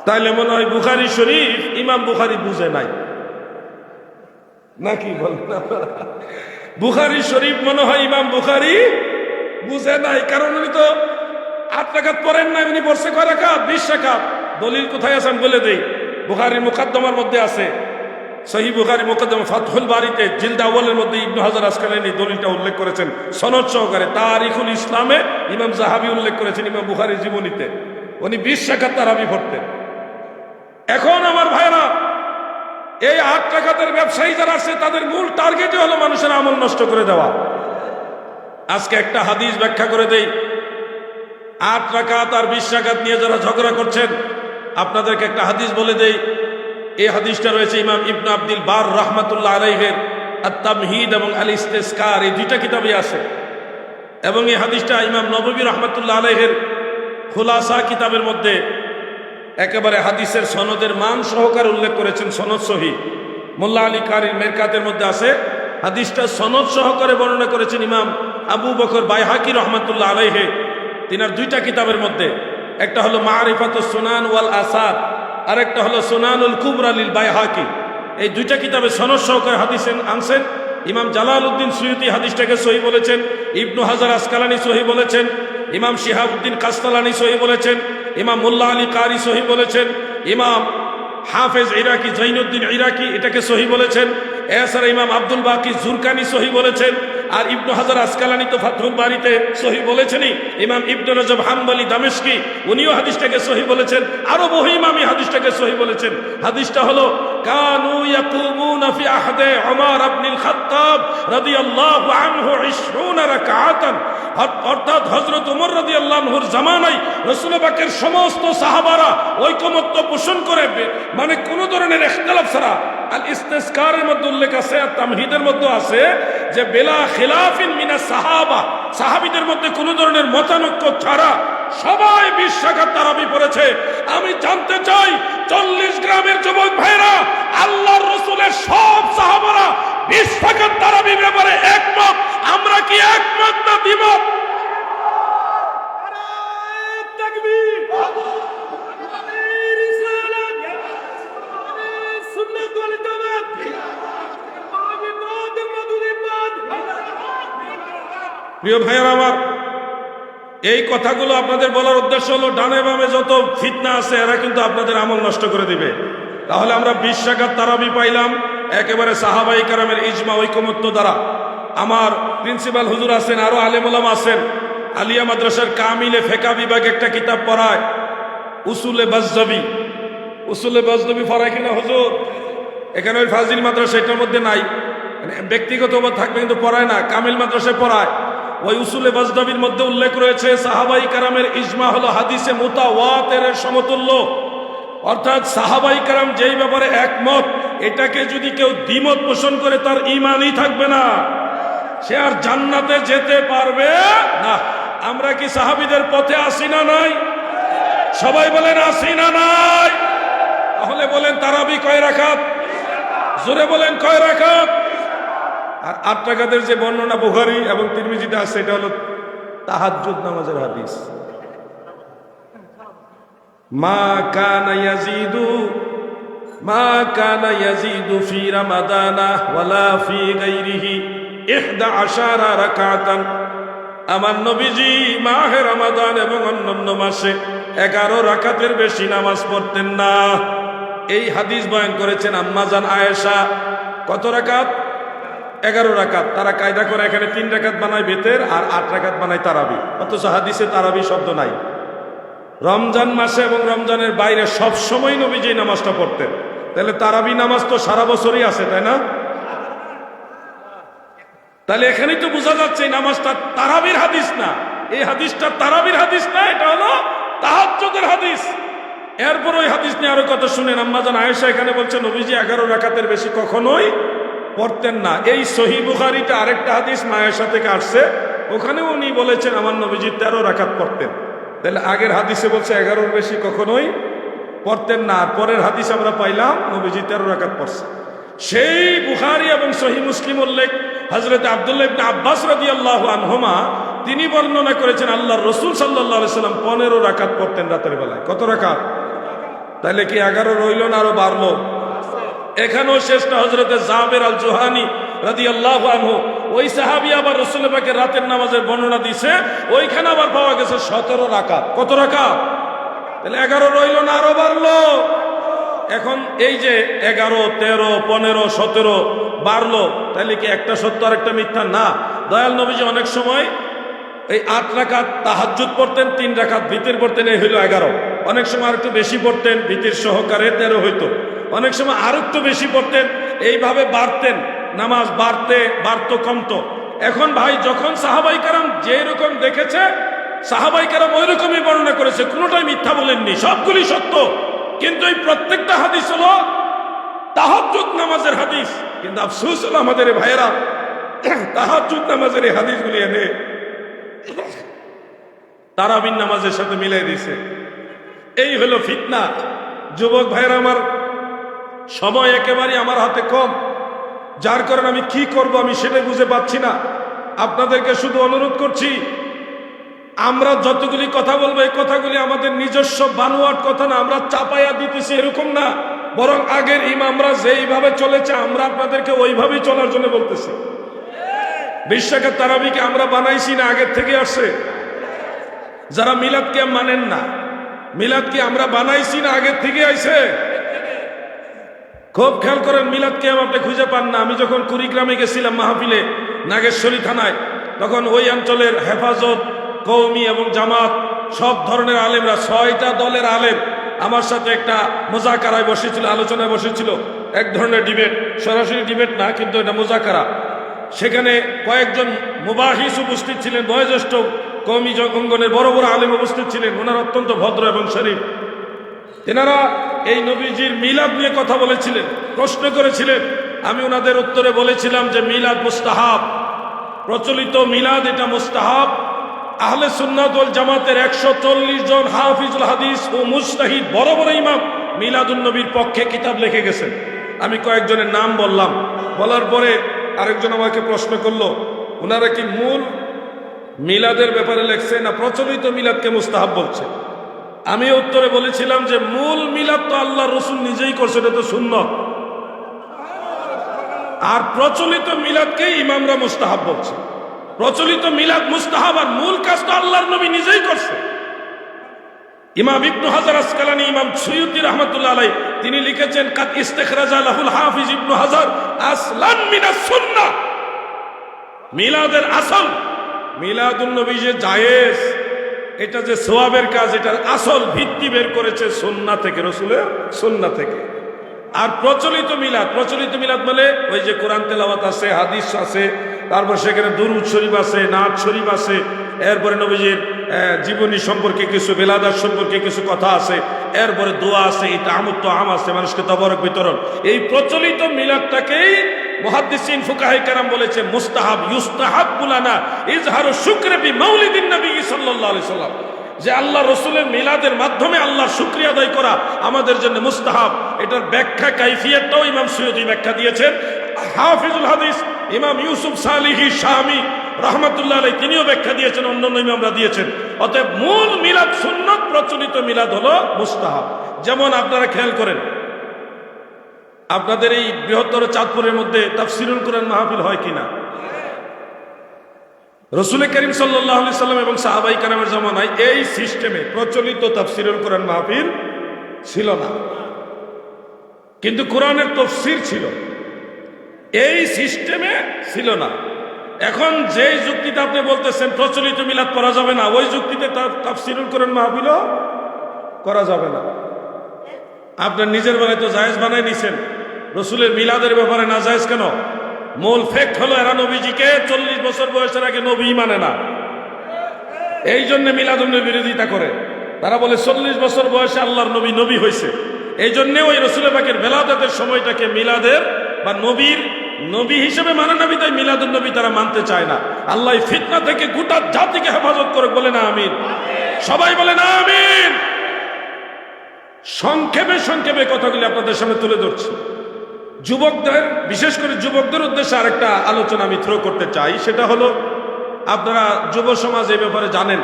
তাইলে মনে হয় বুখারী শরীফ ইমাম বুখারী বুঝে নাই, নাকি বলেন? বুখারী শরীফ মনে হয় ইমাম বুখারী বুঝে নাই, কারণ উনি তো 8 রাকাত পড়েন নাই, উনি পড়ছে কয় রাকাত? 20 রাকাত। দলিল কোথায় আছে আমি বলে দেই। বুখারীর মুকদ্দমার মধ্যে আছে, সহিহ বুখারী মুকদ্দমা ফাতহুল বারীতে জিলদ আউয়ালের মধ্যে ইবনে হাজার আসকালানী দলিলটা উল্লেখ করেছেন সনদ সহকারে। তারিখুল ইসলামে ইমাম যাহাবী উল্লেখ করেছেন ইমাম বুখারীর জীবনীতে, উনি 20 রাকাত তারাবি পড়তেন। এখন আমার ভাইরা, এই 8 রাকাতের ব্যবসায়ী যারা আছে তাদের মূল টার্গেটই হলো মানুষের আমল নষ্ট করে দেওয়া। আজকে একটা হাদিস ব্যাখ্যা করে দেই। 8 রাকাত আর 20 রাকাত নিয়ে যারা ঝগড়া করছেন, আপনাদেরকে একটা হাদিস বলে দেই। এই হাদিসটা রয়েছে ইমাম ইবনে আব্দুল বার রাহমাতুল্লাহ আলাইহির আত-তামহিদ এবং আল ইস্তিসকার, এই দুইটা কিতাবে আছে। এবং এই হাদিসটা ইমাম নববী রাহমাতুল্লাহ আলাইহির খুলাসা কিতাবের মধ্যে একেবারে হাদিসের সনদের মান সহকারে উল্লেখ করেছেন, সনদ সহিহ। মোল্লা আলী কারির মেরকাতের মধ্যে আছে, হাদিসটা সনদ সহকারে বর্ণনা করেছেন ইমাম আবু বকর বাইহাকি রহমাতুল্লাহ আলাইহি তিনার দুইটা কিতাবের মধ্যে। একটা হলো মারিফাতুস সুনান ওয়াল আসাদ, আর একটা হলো সুনানুল কুবরা লিল বাইহাকি। এই দুইটা কিতাবে সনদ সহকারে হাদিস আনছেন। ইমাম জালালউদ্দিন সুয়ুতি হাদিসটাকে সহিহ বলেছেন, ইবনু হাজার আসকালানি সহিহ বলেছেন, ইমাম শিহাবউদ্দিন কাসতালানি সহিহ বলেছেন, ইমাম মোল্লা আলী কারি সহিহ বলেছেন, ইমাম হাফেজ ইরাকি জৈনুদ্দিন ইরাকি এটাকে সহিহ বলেছেন, এছাড়া ইমাম আব্দুল বাকি জুরকানি সহিহ বলেছেন, আর ইবনু হাজার আসকালানি তো ফাতহুল বারিতে সহিহ বলেছেনই। ইমাম ইবনু রজব হাম্বলি দামেশকি উনিও হাদিসটাকে সহিহ বলেছেন, আরো বহু ইমামই হাদিসটাকে সহিহ বলেছেন। হাদিসটা হলো কানু ইয়াকুমুনা ফি আহদে উমর ইবনুল খাত্তাব রাদিয়াল্লাহু আনহু 20 রাকাতান, অর্থাৎ হযরত ওমর রাদিয়াল্লাহু আনহুর জামানায় রাসূল পাকের সমস্ত সাহাবারা ঐকমত্য পোষণ করে, মানে কোন ধরনের ইখতিলাফ ছাড়া। আল ইস্তিসকারের মধ্যে উল্লেখ আছে, আর তামহিদের মধ্যে আছে যে বেলা খিলাফিন মিনাস সাহাবা, সাহাবীদের মধ্যে কোন ধরনের মতানৈক্য ছাড়া সবাই 20 রাকাত তারাবি পড়েছে। আমি জানতে চাই 40 গ্রামের যুবক ভাইরা, আল্লাহর রাসূলের সব সাহাবারা 20 রাকাত তারাবির ব্যাপারে একমত, আমরা কি একমত না দ্বিমত? প্রিয় ভাইয়েরা আমার, এই কথাগুলো আপনাদের বলার উদ্দেশ্য হলো ডানে বামে যত ফিতনা আছে এরা কিন্তু আপনাদের আমল নষ্ট করে দিবে। তাহলে আমরা 20 রাকাত তারাবি পাইলাম একেবারে সাহাবায়ে কেরামের ইজমা ঐকমত্য দ্বারা। আমার প্রিন্সিপাল হুজুর আছেন, আরো আলেম ওলামা আছেন, আলিয়া মাদ্রাসার কামিলে ফিকহ বিভাগে একটা কিতাব পড়ায়, উসুলে বাজদাবি। উসুলে বাজদাবি পড়ায় কিনা হুজুর? এখানে ওই ফাজিল মাদ্রাসা এটার মধ্যে নাই, মানে ব্যক্তিগতভাবে থাকবে কিন্তু পড়ায় না, কামিল মাদ্রাসায় পড়ায়। ওই উসুলে বাজদাবির মধ্যে উল্লেখ রয়েছে সাহাবাই কারামের ইজমা হলো হাদিসে মুতাওয়াতিরের সমতুল্য। অর্থাৎ সাহাবাই কারাম যেই ব্যাপারে একমত, এটাকে যদি কেউ দ্বিমত পোষণ করে তার ঈমানই থাকবে না, সে আর জান্নাতে যেতে পারবে না। আমরা কি সাহাবীদের পথে আসি না নাই? সবাই বলেন আসি না নাই? তাহলে বলেন তারাবি কয় রাকাত? জোরে বলেন কয় রাকাত? আর 8 রাকাতের যে বর্ণনা বুখারী এবং তিরমিজিতে আছে এটা হলো তাহাজ্জুদ নামাজের হাদিস। মা কানা ইয়াজিদু ফি রামাদানা ওয়ালা ফি গায়রিহি 11 রাকাতান। আমার নবীজি মাহে রমাদান এবং অন্যান্য মাসে 11 রাকাতের বেশি নামাজ পড়তেন না। এই হাদিস বয়ান করেছেন আম্মা জান আয়েশা। কত রাকাত? 11 রাকাত। তারা কায়দা করে এখানে 3 রাকাত বানায় বেতের আর 8 রাকাত বানায় তারাবি, অথচ হাদিসে তারাবি শব্দ নাই। রমজান মাসে এবং রমজানের বাইরে সব সময় নবীজি নামাজটা পড়তেন। তাহলে তারাবি নামাজ তো সারা বছরই আছে, তাই না? তাহলে এখানেই তো বোঝা যাচ্ছে এই নামাজটা তারাবির হাদিস না, এই হাদিসটা তারাবির হাদিস না, এটা হলো তাহাজ্জুদের হাদিস। এরপর ওই হাদিস নিয়ে আরো কথা শুনেন। আম্মা জান আয়েশা এখানে বলছে নবীজি 11 রাকাতের বেশি কখনোই পড়তেন না। এই সহিহ বুখারীতে আরেকটা হাদিস আয়েশা থেকে আসছে, ওখানেও উনি বলেছেন আমার নবীজি 13 রাকাত পড়তেন। তাহলে আগের হাদিসে বলছে 11-র বেশি কখনোই পড়তেন না, আর পরের হাদিস আমরা পাইলাম নবীজি 13 রাকাত পড়ছে। সেই বুখারী এবং সহিহ মুসলিম উল্লেখ হযরত আব্দুল্লাহ ইবনে আব্বাস রাদিয়াল্লাহু আনহুমা তিনি বর্ণনা করেছেন আল্লাহর রাসূল সাল্লাল্লাহু আলাইহি সাল্লাম 15 রাকাত পড়তেন রাতের বেলায়। কত রাকাত? তাহলে কি 11 রইল না আরো বাড়লো? এখানেও শেষটা হযরতে জাবের আল জুহানি রাদিয়াল্লাহু আনহু, ওই সাহাবী আবার রাসূল পাকের রাতের নামাজের বর্ণনা দিছে, ওইখানে আবার পাওয়া গেছে 17 রাকাত। কত রাকাত? তাহলে 11 রইল না আরো বাড়লো? এখন এই যে 11, 13, 15, 17 বাড়লো, তাহলে কি একটা সত্য আর একটা মিথ্যা? না। দয়াল নবীজি অনেক সময় এই 8 রাকাত তাহাজ্জুদ পড়তেন, 3 রাকাত ভিতর পড়তেন, এই হইল 11। অনেক সময় আর একটু বেশি পড়তেন, ভীতির সহকারে 13 হইতো, অনেক সময় আর একটু বেশি পড়তেন, এইভাবে বাড়তেন, নামাজ বাড়তো কমতো। এখন ভাই যখন সাহাবাই কারাম যেরকম দেখেছে, সাহাবাই কারাম ওই রকমই বর্ণনা করেছে, কোনোটাই মিথ্যা বলেননি, সবগুলি সত্য। কিন্তু এই প্রত্যেকটা হাদিস হলো তাহাজ্জুদ নামাজের হাদিস। কিন্তু আফসোস হলো আমাদের এই ভাইয়েরা তাহাজ্জুদ নামাজের এই হাদিসগুলি এনে তারাবির নামাজের সাথে মিলাই দিয়েছে। এই হলো ফিতনা। যুবক ভাইয়েরা আমার, সময় একেবারে আমার হাতে কম, যার কারণে আমি কি করব আমি সেটাই বুঝে পাচ্ছি না। আপনাদেরকে শুধু অনুরোধ করছি, আমরা যতগুলি কথা বলবো এই কথাগুলি আমাদের নিজস্ব বানোয়াট কথা না, আমরা চাপাইয়া দিতেছি এরকম না, বরং আগের ইমামরা যেইভাবে চলেছে আমরা আপনাদেরকে ওইভাবেই চলার জন্য বলতেছি। 20 টাকার তারাবিকে আমরা বানাইছি না, আগের থেকে আসছে। যারা মিলাদকে মানেন না, মিলাদকে আমরা বানাইছি না, আগের থেকে আইছে। খুব খেয়াল করেন, মিলাদকে আপনি খুঁজে পান না। আমি যখন কুড়িগ্রামে গেছিলাম মাহফিলে নাগেশ্বরী থানায়, তখন ওই অঞ্চলের হেফাজত, কওমি এবং জামাত সব ধরনের আলেমরা, 6টা দলের আলেম আমার সাথে একটা মোজাকারায় বসেছিল, আলোচনায় বসেছিল। এক ধরনের ডিবেট, সরাসরি ডিবেট না, কিন্তু এটা মোজাকারা। সেখানে কয়েকজন মুবাহিস উপস্থিত ছিলেন, বয়োজ্যেষ্ঠ কওমি অঙ্গনের বড় বড় আলেম উপস্থিত ছিলেন। ওনারা অত্যন্ত ভদ্র এবং শরীফ। তেনারা এই নবীজির মিলাদ নিয়ে কথা বলেছিলেন, প্রশ্ন করেছিলেন। আমি ওনাদের উত্তরে বলেছিলাম যে মিলাদ মুস্তাহাব, প্রচলিত মিলাদ এটা মুস্তাহাব। আহলে সুন্নাত ওয়াল জামাতের 140 জন হাফিজুল হাদিস ও মুজতাহিদ বড় বড় ইমাম মিলাদুন নবীর পক্ষে কিতাব লিখে গেছেন। আমি কয়েকজনের নাম বললাম, বলার পরে আরেকজন আমাকে প্রশ্ন করলো, ওনারা কি মূল মিলাদের ব্যাপারে লেখছে না প্রচলিত মিলাদকে মুস্তাহাব বলছে? আমি উত্তরে বলেছিলাম যে মূল মিলাদ তো আল্লাহ রসুল নিজেই করছে, এটা তো সুন্নাত। আর প্রচলিত মিলাদকেই ইমামরা মুস্তাহাব বলছে। প্রচলিত মিলাদ মুস্তাহাব, আর মূল কাজ তো আল্লাহর নবী নিজেই করছে। ইমাম ইবনু হাজার আসকালানী, ইমাম সুয়ুতী রাহমাতুল্লাহ আলাইহি, তিনি লিখেছেন কাদ ইস্তিখরাজা লাহুল হাফিজ ইবনু হাজার আসলান মিনাস সুন্নাহ। মিলাদের আসল, মিলাদুন নবী যে জায়েজ, এটা যে সওয়াবের কাজ, এটার আসল ভিত্তি বের করেছে সুন্নাহ থেকে, রাসূলের সুন্নাহ থেকে। আর প্রচলিত মিলাদ মানে ওই যে কোরআন তেলাওয়াত আছে, হাদিস আছে, তারপর সেখানে দুরূদ শরীফ আছে, নাত শরীফ আছে, এরপরে নবীজির জীবনী সম্পর্কে কিছু, বেলাদাত সম্পর্কে কিছু কথা আছে, এরপরে দোয়া আছে, ইতামুত তাআম আছে, মানুষকে তবরক বিতরণ। এই প্রচলিত মিলাদটাকেই মুহাদ্দিসিন ফুকাহায়ে কেরাম বলেছে মুস্তাহাব। ইউস্তাহাব্বু লানা ইজহারু শুকরি বি মাউলিদিন নবী সাল্লাল্লাহু আলাইহি সাল্লাম, যে আল্লাহ রসুলের মিলাদের মাধ্যমে আল্লাহর শুকরিয়া আদায় করা আমাদের জন্য মুস্তাহাব। এটার ব্যাখ্যা কাইফিয়াতটাও ইমাম সুয়ুতী ব্যাখ্যা দিয়েছেন। হাফিজুল হাদিস ইমাম ইউসুফ সালিহি শামি রাহমাতুল্লাহ আলাইহি তিনিও ব্যাখ্যা দিয়েছেন, অন্যান্য ইমামরা দিয়েছেন। অতএব মূল মিলাদ সুন্নাত, প্রচলিত মিলাদ হলো মুস্তাহাব। যেমন আপনারা খেয়াল করেন, আপনাদের এই বৃহত্তর চাঁদপুরের মধ্যে তাফসিরুল কুরআন মাহফিল হয় কিনা? রাসূল করিম সাল্লাল্লাহু আলাইহি সাল্লাম এবং সাহাবায়ে কেরামের জামানায় এই সিস্টেমে প্রচলিত তাফসিরুল কুরআন মাহফিল ছিল না, কিন্তু কোরআনের তাফসীর ছিল, এই সিস্টেমে ছিল না। এখন যেই যুক্তিতে আপনি বলতেছেন প্রচলিত মিলাদ করা যাবে না, ওই যুক্তিতে তাফসিরুল কুরআন মাহফিলও করা যাবে না। আপনার নিজের বেলায় তো জায়েজ বানাই নিছেন, রাসূলের মিলাদের ব্যাপারে না জায়েজ কেন? মূল ফ্যাক্ট হলো এরা নবীজিকে 40 বছর বয়সের আগে নবী মানে না, এই জন্য মিলাদুন্নবীর বিরোধিতা করে। তারা বলে 40 বছর বয়সে আল্লাহর নবী নবী হয়েছে, এই জন্য ওই রাসূল পাকের বেলাদাতের সময়টাকে মিলাদের বা নবীর নবী হিসেবে মানে না, বিধায় মিলাদুন্নবী তারা মানতে চায় না। আল্লাহ ফিতনা থেকে গোটা জাতিকে হেফাজত করে, বলে না আমিন, সবাই বলে না আমিন। সংক্ষেপে কথাগুলি আপনাদের সামনে তুলে ধরছি। যুবকদের, বিশেষ করে যুবকদের উদ্দেশ্যে আরেকটা আলোচনা আমি থ্রো করতে চাই। সেটা হলো, আপনারা যুব সমাজ এই ব্যাপারে জানেন,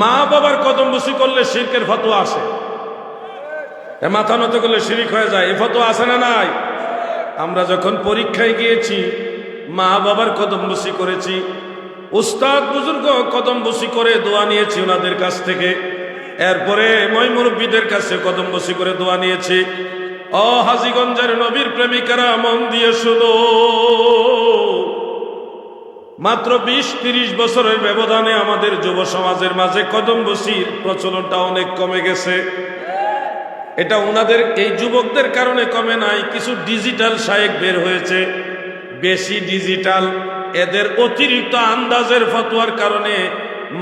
মা বাবার কদম বুসি করলে শিরকের ফতোয়া আসে, মাথা নত করলে শিরিক হয়ে যায়, এই ফতোয়া আছে না নাই? আমরা যখন পরীক্ষায় গিয়েছি মা বাবার কদম বুসি করেছি, উস্তাদ বুজুর্গ কদম বুসি করে দোয়া নিয়েছি ওনাদের কাছ থেকে, এরপরে মই মুরব্বীদের কাছে কদম বুসি করে দোয়া নিয়েছি। ও হাজীগঞ্জের নবীর প্রেমিকারা, মন দিয়ে শুনো, মাত্র 20-30 বছরের ব্যবধানে আমাদের যুব সমাজের মাঝে কদম বসির প্রচলনটা অনেক কমে গেছে। এটা ওনাদের এই যুবকদের কারণে কমে নাই, কিছু ডিজিটাল শায়েক বের হয়েছে, বেশি ডিজিটাল, এদের অতিরিক্ত আন্দাজের ফতোয়ার কারণে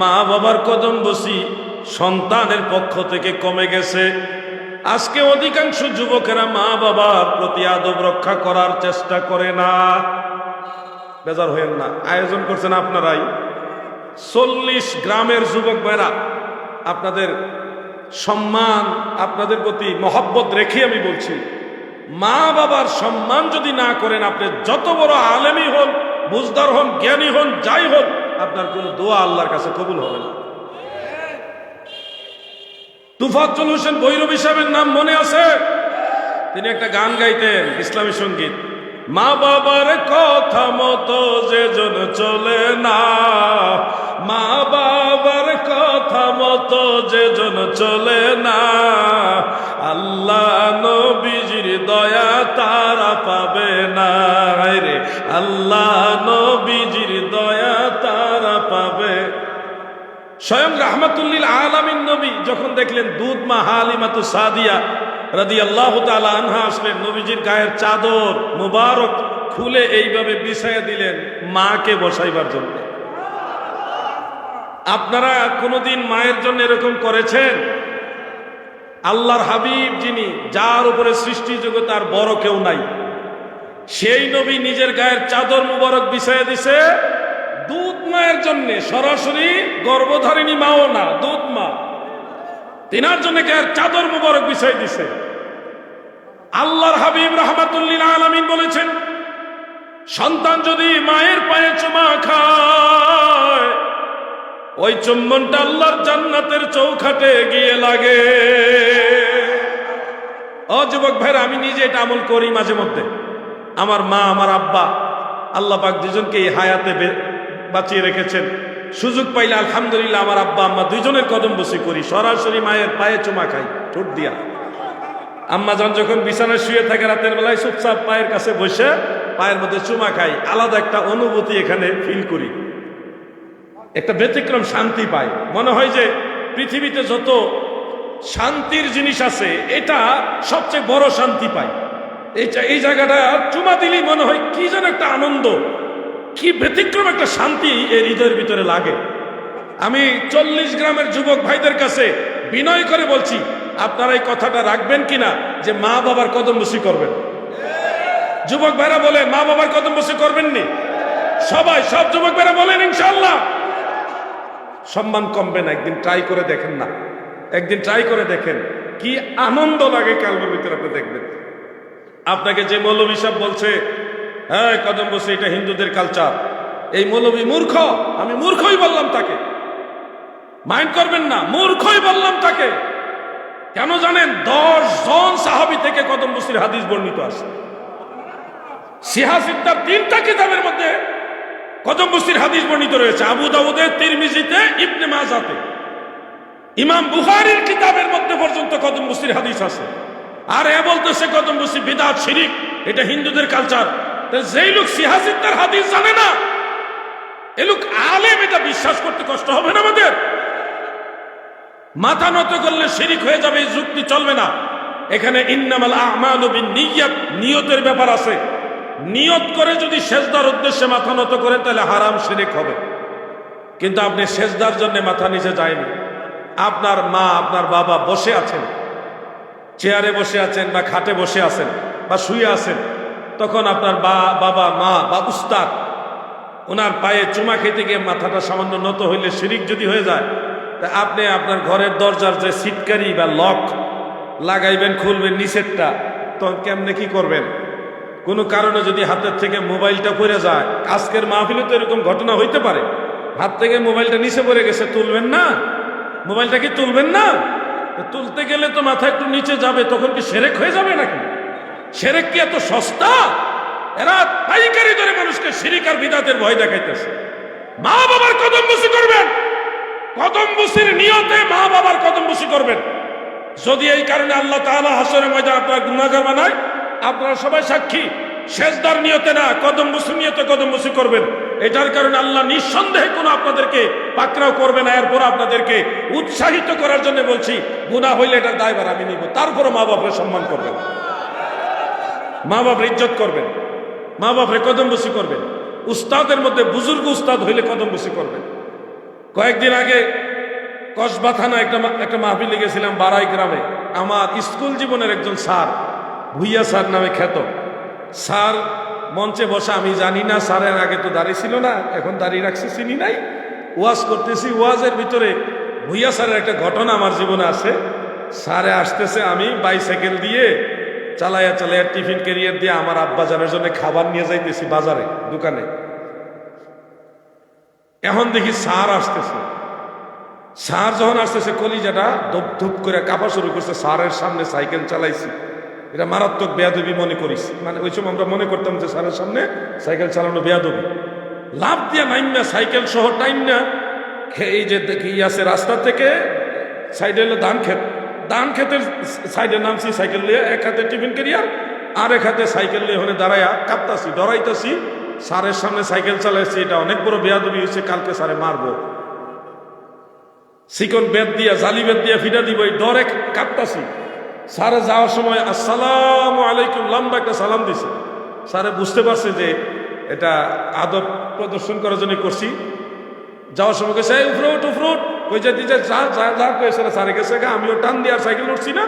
মা বাবার কদম বসি সন্তানের পক্ষ থেকে কমে গেছে। আজকে অধিকাংশ যুবকেরা মা বাবার প্রতি আদব রক্ষা করার চেষ্টা করে না। বেজার হয়েন না, আয়োজন করছেন আপনারাই। 40 গ্রামের যুবক ভাইরা, আপনাদের সম্মান, আপনাদের প্রতি মহব্বত রেখে আমি বলছি, মা বাবার সম্মান যদি না করেন, আপনি যত বড় আলেমই হন, বুঝদার হন, জ্ঞানী হন, যাই হন, আপনার কোন দোয়া আল্লাহর কাছে কবুল হবে না। তুফাজ্জল হোসেন ভৈরবী সাহেবের নাম মনে আছে? তিনি একটা গান গাইতেন, ইসলামী সঙ্গীত। মা বাবার কথা মতো যে জন চলে না, মা বাবার কথা মতো যে জন চলে না, আল্লাহ নবীজির দয়া তারা পাবে না রে, আল্লাহ নবীজির দয়া তারা পাবে। স্বয়ং রাহমাতুল্লিল আলামিন নবী যখন দেখলেন দুধ মা হালিমাতু সাদিয়া রাদিয়াল্লাহু তাআলা আনহা আসলেন, নবীজির গায়ের চাদর মুবারক খুলে এইভাবে বিছায়া দিলেন মাকে বসাইবার জন্য। আপনারা কোনোদিন মায়ের জন্য এরকম করেছেন? আল্লাহর হাবিব যিনি, যার উপরে সৃষ্টি জগৎ আর বড় কেউ নাই, সেই নবী নিজের গায়ের চাদর মুবারক বিছায়া দিছে দুধ মায়ের জন্য। সরাসরি গর্ভধারিণী মাও না, দুধ মা, তিনার জন্য গায়ের চাদর মুবারক বিছাই দিছে। আল্লাহর হাবিব রাহমাতুল্লিল আলামিন বলেছেন, সন্তান যদি মায়ের পায়ে চুমা খায়, ওই চুম্বনটা আল্লাহর জান্নাতের চৌখাটে গিয়ে লাগে। ও যুবক ভাইরা, আমি নিজে এটা আমল করি মাঝে মধ্যে। আমার মা, আমার আব্বা, আল্লাহ পাক দুজনকে এই হায়াতে বাঁচিয়ে রেখেছেন। সুযোগ পাইলে আলহামদুলিল্লাহ আমার আব্বা আম্মা দুইজনের কদম বসি করি, সরাসরি মায়ের পায়ে চুমা খাই ঠোঁট দিয়া। আম্মা যান যখন বিছানায় শুয়ে থাকে রাতের বেলায়, চুপচাপ পায়ের কাছে বসে পায়ের মধ্যে চুমা খাই। আলাদা একটা অনুভূতি এখানে ফিল করি, একটা ব্যতিক্রম শান্তি পাই। মনে হয় যে পৃথিবীতে যত শান্তির জিনিস আছে, এটা সবচেয়ে বড় শান্তি পাই। এই জায়গাটা চুমা দিলেই মনে হয় কি যেন একটা আনন্দ, কি ব্যতিক্রম একটা শান্তি এই হৃদয়ের ভিতরে লাগে। আমি 40 গ্রামের যুবক ভাইদের কাছে বিনয় করে বলছি, আপনারা এই কথাটা রাখবেন কিনা যে মা বাবার কদম বসি করবেন? যুবক ভাইরা বলেন, মা বাবার কদম বসি করবেননি? সবাই, সব যুবক ভাইরা বলেন ইনশাআল্লাহ। সম্মান কমবে না, একদিন ট্রাই করে দেখেন না, একদিন ট্রাই করে দেখেন কি আনন্দ লাগে কালবের ভিতরে। আপনি দেখবেন, আপনাকে যে মৌলভী সাহেব বলছে হ্যাঁ কদম বসে এটা হিন্দুদের কালচার, এই মৌলভী মূর্খ। আমি মূর্খই বললাম তাকে, মাইন্ড করবেন না, মূর্খই বললাম তাকে। কেন জানেন? 10 জন সাহাবী থেকে কদম বসির হাদিস বর্ণিত আছে। সিহাসিদ্দার 3টা কিতাবের মধ্যে কদম বসির হাদিস বর্ণিত রয়েছে। আবু দাউদে, তিরমিজিতে, ইবনে মাজাতে, ইমাম বুখারীর কিতাবের মধ্যে পর্যন্ত কদম বসির হাদিস আছে। আর এ বলতেছে কদম বসি বিদআত, শিরিক, এটা হিন্দুদের কালচার। যেই লোক সিহাসিদ্দার হাদিস জানে না, এ লোক আলেম, এটা বিশ্বাস করতে কষ্ট হবে না আমাদের? মাথা নত করলে শিরিক হয়ে যাবে, এই যুক্তি চলবে না। এখানে ইন্নামাল আ'মালু বিন্নিয়াত, নিয়তের ব্যাপার আছে। নিয়ত করে যদি সেজদার উদ্দেশ্যে মাথা নত করেন তাহলে হারাম শিরিক হবে। কিন্তু আপনি সেজদার জন্য মাথা নিচে যায়নি, আপনার মা, আপনার বাবা বসে আছেন, চেয়ারে বসে আছেন বা খাটে বসে আছেন বা শুয়ে আছেন, তখন আপনার বাবা, মা বা উস্তাদ, ওনার পায়ে চুমা খেতে গিয়ে মাথাটা সামান্য নত হইলে শিরিক যদি হয়ে যায়, তা আপনি আপনার ঘরের দরজার যে সিটকারি বা লক লাগাইবেন, খুলবেন নিচেরটা, তখন কেমনে কি করবেন? কোনো কারণে যদি হাতের থেকে মোবাইলটা পড়ে যায়, আজকের মাহফিলে তো এরকম ঘটনা হইতে পারে, হাত থেকে মোবাইলটা নিচে পড়ে গেছে, তুলবেন না? মোবাইলটা কি তুলবেন না? তুলতে গেলে তো মাথা একটু নিচে যাবে, তখন কি শিরক হয়ে যাবে নাকি? শিরক কি এত সস্তা? এরা পাইকারি ধরে মানুষকে শিরিক আর বিদআতের ভয় দেখাইতেছে। মা বাবার কদম বসি করবেন, কদম বসির নিয়তে মা বাবার কদম বসি করবেন। যদি এই কারণে আল্লাহ তাআলা হাসরের ময়দানে আপনার গুনাহগার বানায়, আপনারা সবাই সাক্ষী, সেজদার নিয়তে না, কদম বুসি নিয়তে কদম বুসি করবেন। এটার কারণে আল্লাহ নিঃসন্দেহে কোনো আপনাদেরকে পাকড়াও করবে না। এরপর আপনাদেরকে উৎসাহিত করার জন্য বলছি, গুনাহ হইলে এটার দায়ভার আমি নিব। তারপরে মা বাপের সম্মান করবেন, মা বাপের ইজ্জত করবেন, মা বাপের কদম বুসি করবেন। উস্তাদের মধ্যে বুজুর্গ উস্তাদ হইলে কদম বুসি করবেন। কয়েকদিন আগে কসবা থানা একটা মাহফিলে গেছিলাম বারাই গ্রামে। আমার স্কুল জীবনের একজন স্যার, ভুইয়া স্যার নামে খ্যাত স্যার, মঞ্চে বসা। আমি জানি না, স্যারের আগে তো দাঁড়িয়ে ছিল না, এখন দাঁড়িয়ে রাখছে, চিনি নাই। ওয়াজ করতেছি, ওয়াজের ভিতরে ভুইয়া স্যারের একটা ঘটনা আমার জীবনে আছে। স্যারে আসতেছে, আমি বাইসাইকেল দিয়ে চালাইয়া চালাইয়া টিফিন ক্যারিয়ার দিয়ে আমার আব্বাজানের জন্য খাবার নিয়ে যাইতেছি বাজারে, দোকানে। এখন দেখি স্যার আসতেছে। স্যার যখন আসতেছে, কলিজাটা ধুপ ধুপ করে কাঁপা শুরু করছে। স্যারের সামনে সাইকেল চালাইছি, এটা মারাত্মক বেয়াদবি মনে করিস। মানে ওই সময় আমরা মনে করতাম যে স্যারের সামনে সাইকেল চালানো বেয়াদবি। লাভ দিয়ে নাইমনা সাইকেল সহ টাইম না, এই যে দেখি আছে রাস্তা থেকে সাইডে হলো ধান ক্ষেত, ধান ক্ষেতের সাইডে নামছি সাইকেল নিয়ে, এক হাতে টিফিন ক্যারিয়ার আর এক হাতে সাইকেল নিয়ে ওখানে দাঁড়াইয়া কাঁপতাছি, ডরাইতাছি। স্যারের সামনে সাইকেল চালাইছি, এটা অনেক বড় বেয়াদবি হয়েছে, কালকে স্যারে মারবো। চিকন বেদ দিয়া, জালি বেদ দিয়া ফিটা দিব, এই ডরে কাঁপতাছি। স্যারে যাওয়ার সময় আসসালামু আলাইকুম লম্বা একটা সালাম দিছে। স্যারে বুঝতে পারছে যে এটা আদব প্রদর্শন করার জন্য করছি। যাওয়ার সময় গেছে, উফরুট উফরুট কই যেতে যা যা যা কয়েছে স্যারে গেছে, আমিও টান দিয়ে আর সাইকেল উঠছি না,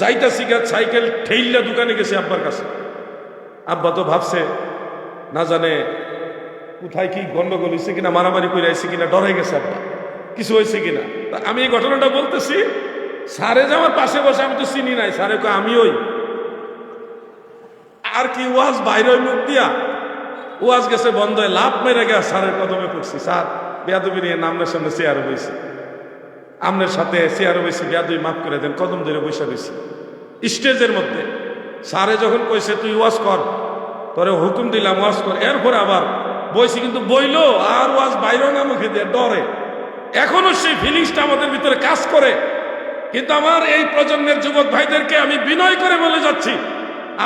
যাইতাছি গা সাইকেল ঠেইলা দোকানে গেছে আব্বার কাছে। আব্বা তো ভাবছে না জানে কোথায় কি গন্ডগোল হয়েছে কিনা, মারামারি করে আইছে কিনা, ডরে গেছে আব্বা, কিছু হয়েছে কিনা। আমি এই ঘটনাটা বলতেছি, স্যারে যে আমার পাশে বসে, আমি তো চিনি নাই। স্যারে কয় আমি ওই আর কি ওয়াজ বাইরে মুখ দিয়া, ওয়াজ গেছে বন্ধ হয়ে লাভ মেরে গেছে, স্যারের কদমে পড়ছি। স্যার বেয়াদবি নিয়ে নামনের সামনে চেয়ারে বইছি, আমনের সাথে চেয়ারে বইছি, বেয়াদবি মাফ করে দেন, কদম ধরে বসে রয়েছি স্টেজের মধ্যে। স্যারে যখন কইছে তুই ওয়াজ কর, তোরে হুকুম দিলাম ওয়াজ কর, এরপরে আবার বইছি, কিন্তু বইলো আর ওয়াজ বাইরেও না মুখে দিয়ে ডরে। এখনো সেই ফিলিংসটা আমাদের ভিতরে কাজ করে। কিন্তু আমার এই প্রজন্মের যুবক ভাইদেরকে আমি বিনয় করে বলে যাচ্ছি,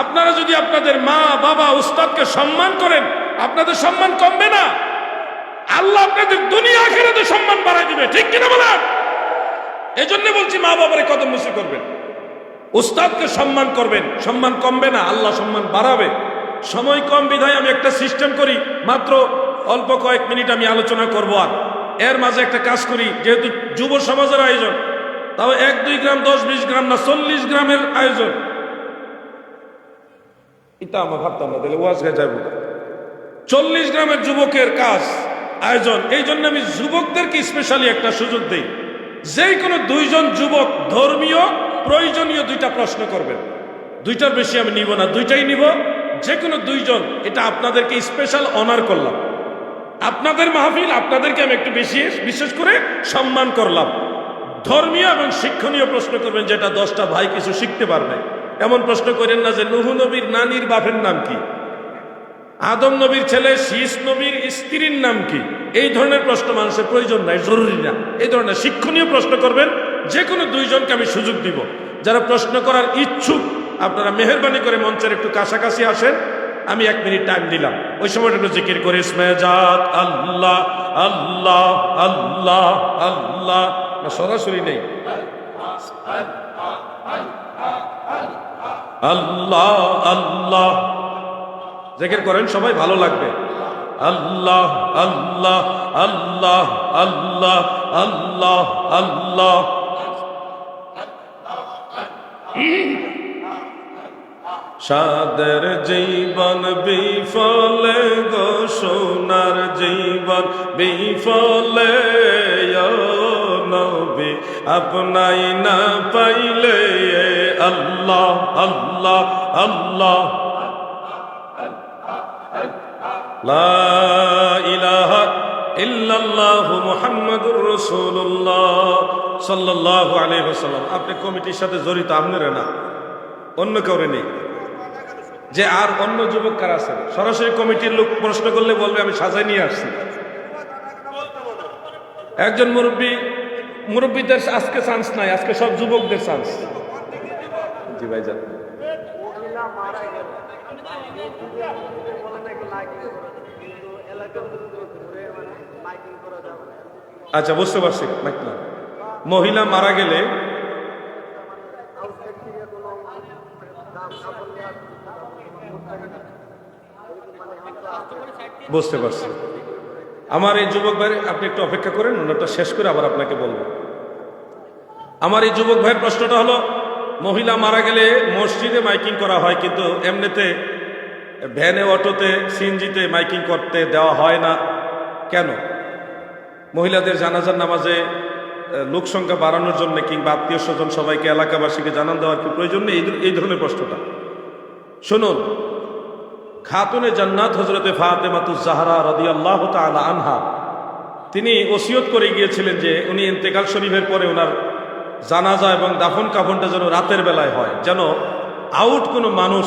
আপনারা যদি আপনাদের মা বাবা উস্তাদকে সম্মান করেন, আপনাদের সম্মান কমবে না। আল্লাহ আপনাদের দুনিয়া আখিরাতে সম্মান বাড়াই দিবে, ঠিক কিনা বলেন? এই জন্য বলছি মা বাবার কদম মুসি করবেন, উস্তাদকে সম্মান করবেন, সম্মান কমবে না, আল্লাহ সম্মান বাড়াবে। সময় কম বিধায় আমি একটা সিস্টেম করি, মাত্র অল্প কয়েক মিনিট আমি আলোচনা করব। আর এর মাঝে একটা কাজ করি, যেহেতু যুব সমাজের আয়োজন, তাও 1-2 গ্রাম 10-20 গ্রাম না, 40 গ্রামের আয়োজন। এটা আমার ভাবতাম না, তাহলে ওয়াজ হয়ে যাবো। 40 গ্রামের যুবকের কাজ আয়োজন। এই জন্য আমি যুবকদেরকে স্পেশালি একটা সুযোগ দেই, যে কোনো 2 জন যুবক ধর্মীয় প্রয়োজনীয় 2টা প্রশ্ন করবেন। 2টার বেশি আমি নিব না, 2টাই নিব। যে কোনো 2 জন, এটা আপনাদেরকে স্পেশাল অনার করলাম। আপনাদের মাহফিল, আপনাদেরকে আমি একটু বেশি বিশেষ করে সম্মান করলাম। ধর্মীয় এবং শিক্ষণীয় প্রশ্ন করবেন, যেটা 10টা ভাই কিছু শিখতে পারবে। এমন প্রশ্ন করেন না যে নূহ নবীর নানির বাপের নাম কি, আদম নবীর ছেলে শীষ নবীর স্ত্রীর নাম কি। এই ধরনের প্রশ্ন মানুষের প্রয়োজন নাই, জরুরি না। এই ধরনের শিক্ষণীয় প্রশ্ন করবেন। যে কোনো 2 জনকে আমি সুযোগ দিব। যারা প্রশ্ন করার ইচ্ছুক, আপনারা মেহেরবানি করে মঞ্চের একটু কাছাকাছি আসেন। আমি 1 মিনিট টাইম দিলাম, ওই সময়টা একটু জিকির করে ইসমে জাত আল্লাহ আল্লাহ আল্লাহ আল্লাহ। না সরাসরি নেই, আল্লাহ আল্লাহ জিকির করেন, সবাই ভালো লাগবে। আল্লাহ আল্লাহ আল্লাহ আল্লাহ আল্লাহ আল্লাহ। সাদের জীবন বিফলে গো, সোনার জীবন বিফলে নবী আপনাই না পাইলে। আল্লাহ আল্লাহ আল্লাহ লা ইলাহা ইল্লাল্লাহু মুহাম্মাদুর রাসূলুল্লাহ সাল্লাল্লাহু আলাইহি ওয়াসাল্লাম। আপনি কমিটির সাথে জড়িত, আপনারা না, অন্য কেউ নেই। যে আর অন্য যুবক কারা আছেন, সরাসরি কমিটির লোক প্রশ্ন করলে বলবে আমি সাজায় নিয়ে আসছি। একজন মুরব্বীদের আজকে চান্স নাই, আজকে সব যুবকদের চান্স। জি ভাই যান। আচ্ছা, বুঝতে পারছি। মহিলা মারা গেলে বুঝতে পারছি। আমার এই যুবক ভাই, আপনি একটু অপেক্ষা করেন, ওনারটা শেষ করে আবার আপনাকে বলবো। আমার এই যুবক ভাইয়ের প্রশ্নটা হলো, মহিলা মারা গেলে মসজিদে মাইকিং করা হয়, কিন্তু এমনিতে ভ্যানে, অটোতে, সিএনজিতে মাইকিং করতে দেওয়া হয় না কেন? মহিলাদের জানাজার নামাজে লোক সংখ্যা বাড়ানোর জন্য কিংবা আত্মীয় স্বজন সবাইকে, এলাকাবাসীকে জানান দেওয়ার কি প্রয়োজন নেই? এই ধরনের প্রশ্নটা শুনুন। খাতুনে জান্নাত হযরতে ফাতেমাতুজ জাহরা রাদিয়াল্লাহু তাআলা আনহা, তিনি ওসিয়ত করে গিয়েছিলেন যে উনি ইন্তেকাল শরীফের পরে ওনার জানাজা এবং দাফন কাফনটা যেন রাতের বেলায় হয়, যেন আউট কোনো মানুষ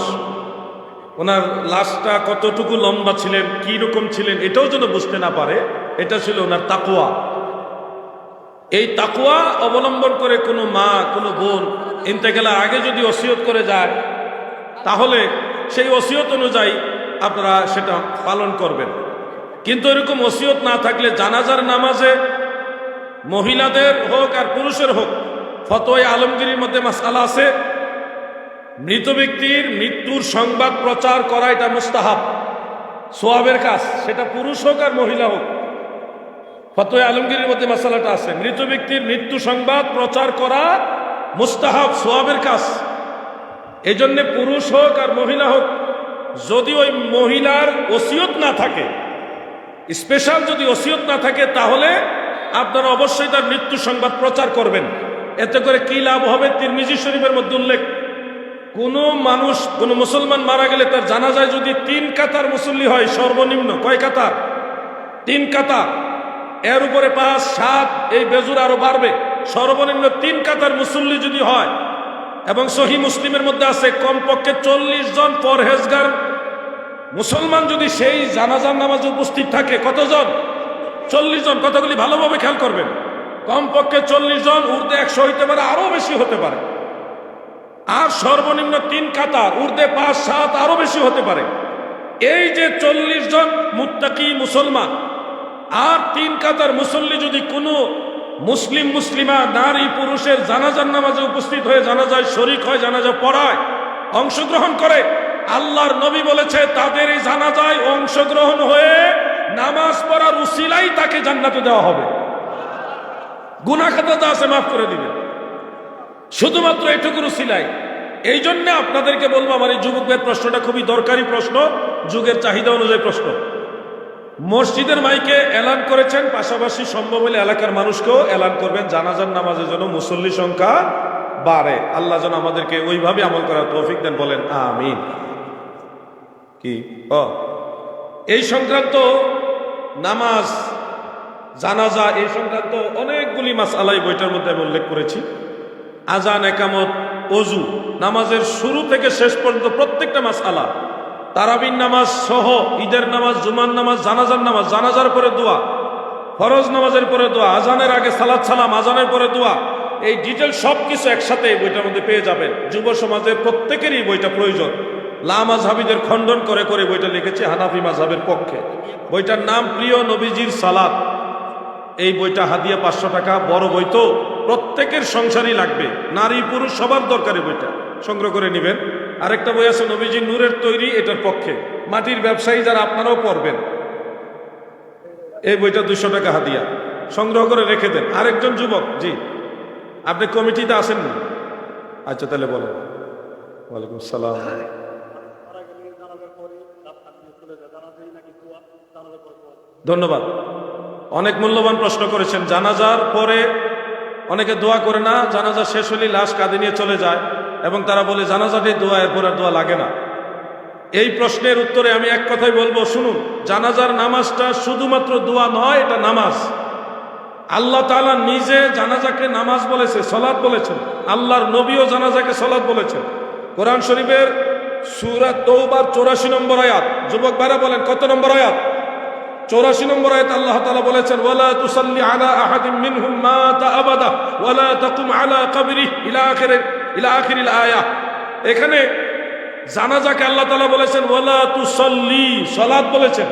ওনার লাশটা কতটুকু লম্বা ছিলেন, কি রকম ছিলেন, এটাও যেন বুঝতে না পারে। এটা ছিল ওনার তাকওয়া। এই তাকওয়া অবলম্বন করে কোনো মা, কোনো বোন ইন্তেকালের আগে যদি ওসিয়ত করে যায়, তাহলে সেই ওসিয়ত অনুযায়ী আপনারা সেটা পালন করবেন। কিন্তু এরকম ওসিয়ত না থাকলে জানাজার নামাজে মহিলাদের হোক আর পুরুষের হোক, ফতোয়া আলমগীরের মধ্যে মাসআলা আছে। মৃত ব্যক্তির মৃত্যুর সংবাদ প্রচার করা এটা মুস্তাহাব, সোয়াবের কাজ, সেটা পুরুষ হোক আর মহিলা হোক। ফতোয়া আলমগীরের মধ্যে মাসালাটা আছে, মৃত ব্যক্তির মৃত্যু সংবাদ প্রচার করা মুস্তাহাব, সোয়াবের কাজ। এই জন্যে পুরুষ হোক আর মহিলা হোক, যদি ওই মহিলার ওসিয়ত না থাকে, স্পেশাল যদি ওসিয়ত না থাকে, তাহলে আপনারা অবশ্যই তার মৃত্যু সংবাদ প্রচার করবেন। এতে করে কি লাভ হবে? তিরমিজি শরীফের মধ্যে উল্লেখ, কোনো মানুষ, কোনো মুসলমান মারা গেলে তার জানাজায় যদি 3 কাতার মুসল্লি হয়, সর্বনিম্ন কয় কাতার? 3 কাতার, এর উপরে 5, 7, এই বেজুর আরো বাড়বে। সর্বনিম্ন 3 কাতার মুসল্লি যদি হয়, এবং সহিহ মুসলিমের মধ্যে আছে কমপক্ষে 40 জন পরহেজগার মুসলমান যদি সেই জানাজার নামাজে উপস্থিত থাকে, কতজন? 40 জন। কতগুলি? ভালোভাবে খেয়াল করবেন। কমপক্ষে 40 জন, ঊর্ধ্বে 100 হইতে পারে, আরো বেশি হতে পারে। আর সর্বনিম্ন 3 কাতার, ঊর্ধ্বে 5, 7, আরো বেশি হতে পারে। এই যে 40 জন মুত্তাকি মুসলমান আর 3 কাতার মুসল্লি যদি কোনো মুসলিমা নারী পুরুষের জানাজার নামাজে উপস্থিত হয়ে জানাজায় শরীক হয়, জানাজা পড়ায়, অংশগ্রহণ করে, আল্লাহর নবী বলেছে তাদের এই জানাজায় অংশগ্রহণ হয়ে নামাজ পড়ার উসিলাই তাকে জান্নাতে দেওয়া হবে, গুনাহ খাতা যা আছে মাফ করে দিবে, শুধুমাত্র এটুকুর উসিলাই। এই জন্য আপনাদেরকে বলবো, আমার এই যুবকদের প্রশ্নটা খুবই দরকারি প্রশ্ন, যুগের চাহিদা অনুযায়ী প্রশ্ন। মসজিদের মাইকে এলান করেছেন, পাশাপাশি সম্ভব হলে এলাকার মানুষকেও এলান করবেন, জানাজার নামাজের জন্য মুসল্লি সংখ্যা বাড়ে। আল্লাহ যেন আমাদেরকে ওইভাবে আমল করার তৌফিক দেন, বলেন আমিন। কি এই সংক্রান্ত নামাজ, জানাজা, এই সংক্রান্ত অনেকগুলি মাসআলাই বইটার মধ্যে আমি উল্লেখ করেছি। আজান, একামত, ওযু, নামাজের শুরু থেকে শেষ পর্যন্ত প্রত্যেকটা মাসআলা, তারাবির নামাজ সহ, ঈদের নামাজ, জুমার নামাজ, জানাজার নামাজ, জানাজার পরে দোয়া, ফরজ নামাজের পরে দোয়া, আজানের আগে সালাত সালাম, আজানের পরে দোয়া, এই ডিটেল সবকিছু একসাথে এই বইটার মধ্যে পেয়ে যাবেন। যুব সমাজের প্রত্যেকেরই বইটা প্রয়োজন। লা মাযহাবীদের খণ্ডন করে করে বইটা লিখেছে হানাফি মাযহাবের পক্ষে। বইটার নাম প্রিয় নবীজির সালাত। এই বইটা হাদিয়া 500 টাকা, বড় বই তো, প্রত্যেকের সংসারই লাগবে, নারী পুরুষ সবার দরকারি, বইটা সংগ্রহ করে নেবেন। আরেকটা বই আছে নবীজি নূরের তৈরি, এটার পক্ষে, মাটির ব্যবসায়ী যারা, আপনারাও পড়বেন। এই বইটা 200 টাকা হাদিয়া, সংগ্রহ করে রেখে দেন। আরেকজন যুবক, জি আপনি কমিটিতে আসেন না? আচ্ছা তাহলে বলেন। ওয়ালাইকুম সালাম। ধন্যবাদ, অনেক মূল্যবান প্রশ্ন করেছেন। জানাজার পরে অনেকে দোয়া করে না, জানাজা শেষ হলে লাশ কাঁধে নিয়ে চলে যায় এবং তারা বলে জানাজাটি দোয়া, এরপর আর দোয়া লাগে না। এই প্রশ্নের উত্তরে আমি এক কথাই বলবো, শুনুন, জানাজার নামাজটা শুধুমাত্র দোয়া নয়, এটা নামাজ। আল্লাহ তাআলা নিজে জানাজাকে নামাজ বলেছে, সালাত বলেছেন। আল্লাহর নবীও জানাজাকে সালাত বলেছেন। কোরআন শরীফের সূরা তওবার 84 নম্বর আয়াত, যুবক ভাইরা বলেন কত নম্বর আয়াত? 84 নম্বর আয়াত আল্লাহ তাআলা বলেছেন, ওয়ালা তুসাল্লি আলা আহাদিন মিনহুম মাতা আবাদা ওয়ালা তাকুম আলা কবরিহি ইলা আখিরিল আয়াহ। এখানে জানাজাকে আল্লাহ তাআলা বলেছেন ওয়ালা তুসাল্লি, সালাত বলেছেন।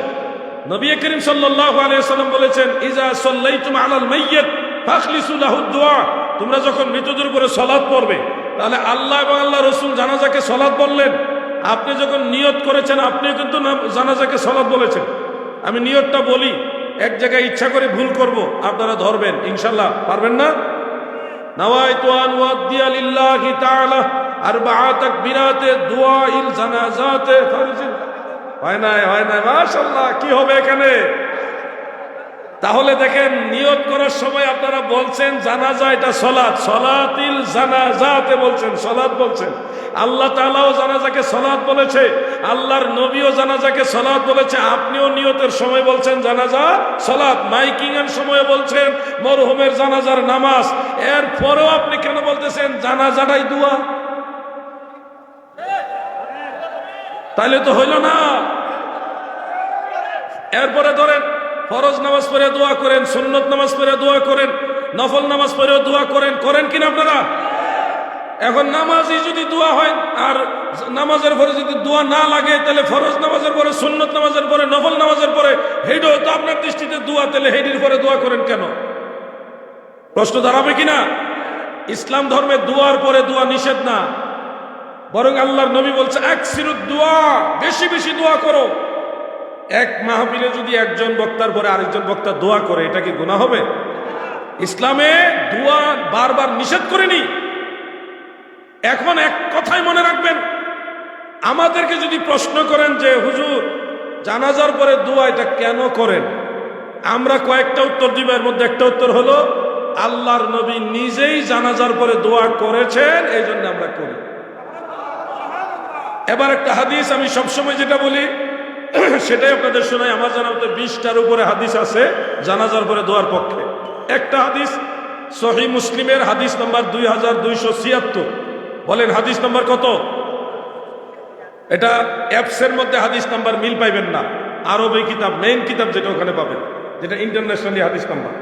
নবী করিম সাল্লাল্লাহু আলাইহি ওয়াসাল্লাম বলেছেন ইজা সাল্লাইতুম আলাল মাইয়্যিত ফাখলিসু লাহু দুআ, তোমরা যখন মৃতদের উপরে সালাত পড়বে, তাহলে আল্লাহ এবং আল্লাহ রাসূল জানাজাকে সালাত বললেন। আপনি যখন নিয়ত করেছেন আপনিও কিন্তু জানাজাকে সালাত বলেছেন। আমি নিয়তটা বলি, এক জায়গায় ইচ্ছা করে ভুল করব, আপনারা ধরবেন ইনশাআল্লাহ। পারবেন না? নাওয়াইতু আন ওয়াদ্দিয়া লিল্লাহি তাআলা আরবাআ তাকবীরাতে দুআইল জানাজাতে ফারজিন। হয় না মাশাআল্লাহ। কি হবে এখানে? তাহলে দেখেন, নিয়ত করার সময় আপনারা বলছেন জানাজা, এটা সালাত, সালাতিল জানাজাতে বলছেন, সালাত বলছেন। আল্লাহ তাআলাও জানাজাকে সালাত বলেছে, আল্লাহর নবীও জানাজাকে সালাত বলেছে। আপনিও নিয়তের সময় বলছেন জানাজা সালাত, মাইকিং এর সময় বলছেন মরহুমের জানাজার নামাজ। এরপরেও আপনি কেন বলতেছেন জানাজাটাই দোয়া? তাইলে তো হইল না। এরপরে ধরেন ফরজ নামাজ পড়ে দোয়া করেন, সুন্নত নামাজ পড়ে দোয়া করেন, নফল নামাজ পড়েও দোয়া করেন, করেন কিনা আপনারা? এখন নামাজই যদি দোয়া হয় আর নামাজের পরে যদি দোয়া না লাগে, তাহলে ফরজ নামাজের পরে, সুন্নত নামাজের পরে, নফল নামাজের পরে হেইটাও তো আপনার দৃষ্টিতে দোয়া, তাহলে হেইটির পরে দোয়া করেন কেন? প্রশ্ন দাঁড়াবে কিনা? ইসলাম ধর্মে দোয়ার পরে দোয়া নিষেধ না, বরং আল্লাহর নবী বলছে আকসিরুদ দোয়া, বেশি বেশি দোয়া করো। এক মাহফিলে যদি একজন বক্তার পরে আরেকজন বক্তা দোয়া করে, এটা কি গুনাহ হবে? ইসলামে দোয়া বারবার নিষেধ করেনি। এখন এক কথাই মনে রাখবেন, আমাদেরকে যদি প্রশ্ন করেন যে হুজুর জানাজার পরে দোয়া এটা কেন করেন, আমরা কয়েকটা উত্তর দিব। এর মধ্যে একটা উত্তর হলো আল্লাহর নবী নিজেই জানাজার পরে দোয়া করেছেন, এই জন্য আমরা করি। এবার একটা হাদিস আমি সবসময় যেটা বলি সেটাই আপনাদের শোনাই। আমার জানা মতে 20টার উপরে হাদিস আছে জানাজার পরে দোয়ার পক্ষে। একটা হাদিস সহিহ মুসলিমের হাদিস নাম্বার 2276। বলেন হাদিস নাম্বার কত? এটা অ্যাপসের মধ্যে হাদিস নাম্বার মিল পাইবেন না, আরবি কিতাব, মেইন কিতাব যেটা ওখানে পাবেন, যেটা ইন্টারন্যাশনালি হাদিস নাম্বার,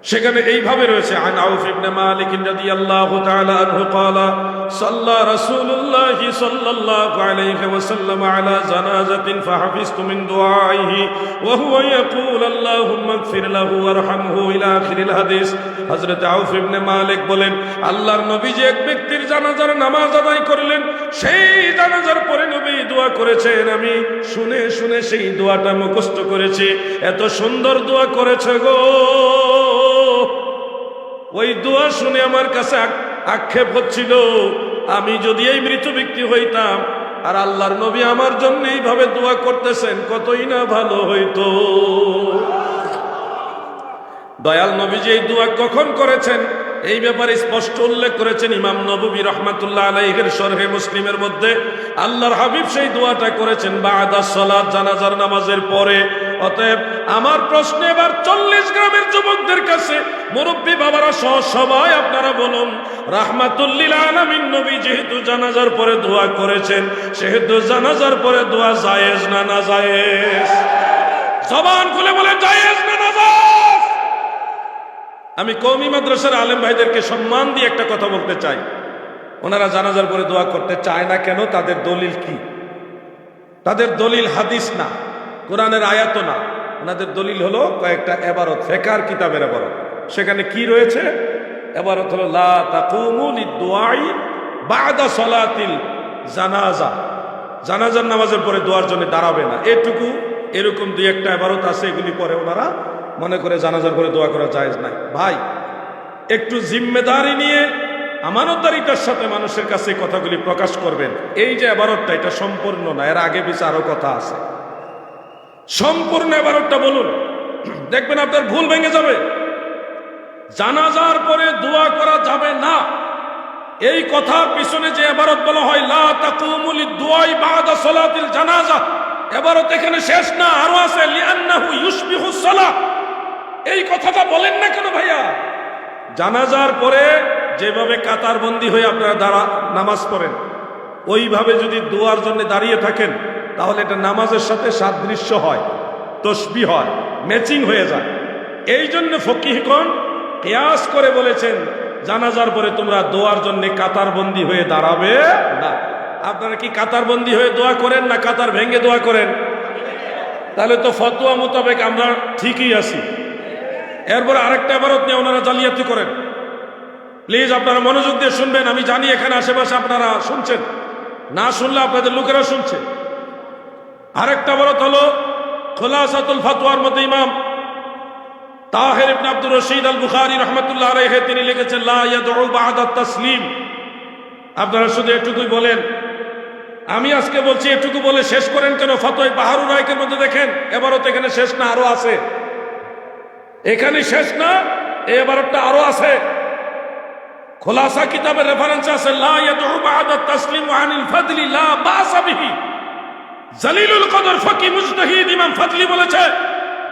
সেখানে এইভাবে রয়েছে আন আউফ ইবনে মালিক রাদিয়াল্লাহু তাআলা আনহু قال صلى رسول الله صلى الله عليه وسلم على جنازة فحفظت من دعائه وهو يقول اللهم اغفر له وارحمه الى اخر الحديث। হযরত আউফ ইবনে মালিক বলেন, আল্লাহর নবী যে এক ব্যক্তির জানাজার নামাজ আদায় করলেন, সেই জানাজার পরে নবী দোয়া করেছেন, আমি শুনে শুনে সেই দোয়াটা মুখস্থ করেছি। এত সুন্দর দোয়া করেছে গো, ওই দোয়া শুনে আমার কাছে আক্ষেপ হচ্ছিল, আমি যদি এই মৃত ব্যক্তি হইতাম আর আল্লাহর নবী আমার জন্য এইভাবে দোয়া করতেছেন, কতই না ভালো হইতো। দয়াল নবী যে এই দোয়া কখন করেছেন এই ব্যাপারে স্পষ্ট উল্লেখ করেছেন ইমাম নববী রাহমাতুল্লাহ আলাইহির শরহে মুসলিমের মধ্যে। আল্লাহর হাবিব সেই দোয়াটা করেছেন বাদা সালাত, জানাজার নামাজের পরে। অতএব আমার প্রশ্ন এবার 40 গ্রামের যুবকদের কাছে, মুরব্বী বাবারা সহ সবাই আপনারা বলুন, রাহমাতুল লিল আলামিন নবী যেহেতু জানাজার পরে দোয়া করেছেন, সেহেতু জানাজার পরে দোয়া জায়েজ না নাজায়েজ? জবান খুলে বলে জায়েজ না নাজায়েজ? আমি কওমি মাদ্রাসার আলেম ভাইদেরকে সম্মান দিয়ে একটা কথা বলতে চাই, ওনারা জানাজার পরে দোয়া করতে চায় না কেন? তাদের দলিল কি? তাদের দলিল হাদিস না, কোরআনের আয়াত না, ওনাদের দলিল হলো কয়েকটা এবারত, ফিকহ কিতাবের এবারত। সেখানে কি রয়েছে? এবারত হলো লা তাকুমু লিদ-দুআই বাদা সালাতিল জানাজা, জানাজার নামাজের পরে দোয়ার জন্য দাঁড়াবে না। এটুকু, এরকম দুই একটা এবারত আছে, এগুলি পরে ওনারা মনে করে জানাজার পরে দোয়া করা জায়েজ নাই। ভাই, একটু জিম্মেদারি নিয়ে আমানতদারিতার সাথে মানুষের কাছে কথাগুলি প্রকাশ করবেন। এই যে এবারতটা, এটা সম্পূর্ণ না, এর আগে পিছে আরো কথা আছে। সম্পূর্ণ এবারতটা বলুন, দেখবেন আপনার ভুল ভেঙে যাবে। জানাজার পরে দোয়া করা যাবে না, এই কথার পিছনে যে এবারত বলা হয় লা তাকুমু লিদ-দুআই বাদা সালাতিল জানাজা, এবারত এখানে শেষ না, আরো আছে লিআন্নাহু ইউশবিহুস সালাহ। এই কথাটা বলেন না কেন ভাইয়া? জানাজার পরে যেভাবে কাতারবন্দি হয়ে আপনারা নামাজ পড়েন, ওইভাবে যদি দোয়ার জন্য দাঁড়িয়ে থাকেন, তাহলে এটা নামাজের সাথে সাদৃশ্য হয়, তসবিহ হয়, ম্যাচিং হয়ে যায়। এই জন্য ফকিহগণ কিয়াস করে বলেছেন জানাজার পরে তোমরা দোয়ার জন্য কাতারবন্দি হয়ে দাঁড়াবে না। আপনারা কি কাতারবন্দি হয়ে দোয়া করেন না কাতার ভেঙে দোয়া করেন? তাহলে তো ফতোয়া মোতাবেক আমরা ঠিকই আছি। এরপর আরেকটা ইবারত নিয়ে ওনারা জালিয়াতি করেন। প্লিজ আপনারা মনোযোগ দিয়ে শুনবেন। আমি জানি এখানে আশেপাশে আপনারা শুনছেন, না শুনলে আপনাদের লোকেরা শুনছে। আরেকটা ইবারত হলো খুলাসাতুল ফাতওয়ার মধ্যে ইমাম তাহের ইবনে আব্দুর রশিদ আল বুখারী রাহমাতুল্লাহ আলাইহি তিনি লিখেছেন লা ইয়াদউ বা'দা তাসলিম। আপনারা শুধু এটুকুই বলেন। আমি আজকে বলছি এটুকু বলে শেষ করেন কেন? ফতোয়া বাহারুর রায়কের মধ্যে দেখেন, এবারও তো এখানে শেষ না, আরো আছে। এখানে শেষ না, এবারটা আরো আছে। খোলাসা কিতাবের রেফারেন্স আছে লা ইয়াদউ বা'দা তাসলিম আনিল ফাদলি লা বাসা বিহি। জালিলুল কদর ফকি মুজতাহিদ ইমাম ফাদলি বলেছে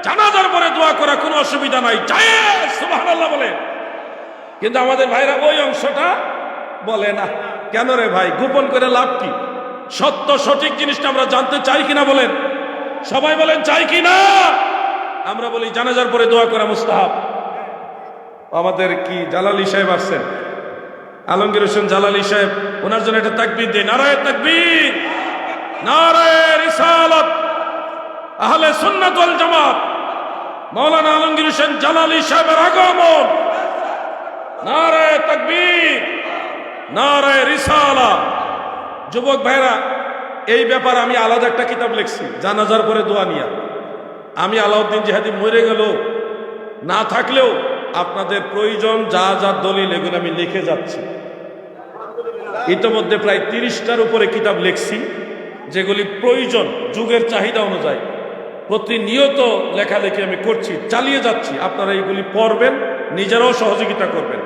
জানাজার পরে দোয়া করা কোনো অসুবিধা নাই, জায়েজ, সুবহানাল্লাহ বলে। কিন্তু আমাদের ভাইরা ওই অংশটা বলে না। কেন রে ভাই? গোপন করে লাভ কি? সত্য সঠিক জিনিসটা আমরা জানতে চাই কিনা বলেন? সবাই বলেন চাই কিনা? আমরা বলি জানাজার পরে দোয়া করা মুস্তাহাব। আমাদের কি জালালি সাহেব আসছেন, আলমগীর হোসেন জালালি সাহেব, ওনার জন্য একটা তাকবীর দিন। নারায়ে তাকবীর, নারায়ে রিসালাত, আহলে সুন্নাত ওয়াল জামাত, মাওলানা আলমগীর হোসেন জালালি সাহেবের আগমন। নারায়ে তাকবীর, নারায়ে রিসালাত। যুবক ভাইরা, এই ব্যাপারে আমি আলাদা একটা কিতাব লিখছি জানাজার পরে দোয়া নিয়া। আমি আলাউদ্দিন জিহাদি মরে গেল না থাকলেও আপনাদের প্রয়োজন যা যা দলিল এগুলো আমি লিখে যাচ্ছি। ইতিমধ্যে প্রায় 30টার উপরে কিতাব লিখছি, যেগুলি প্রয়োজন যুগের চাহিদা অনুযায়ী প্রতিনিয়ত লেখালেখি আমি করছি, চালিয়ে যাচ্ছি। আপনারা এইগুলি পড়বেন, নিজেরাও সহযোগিতা করবেন।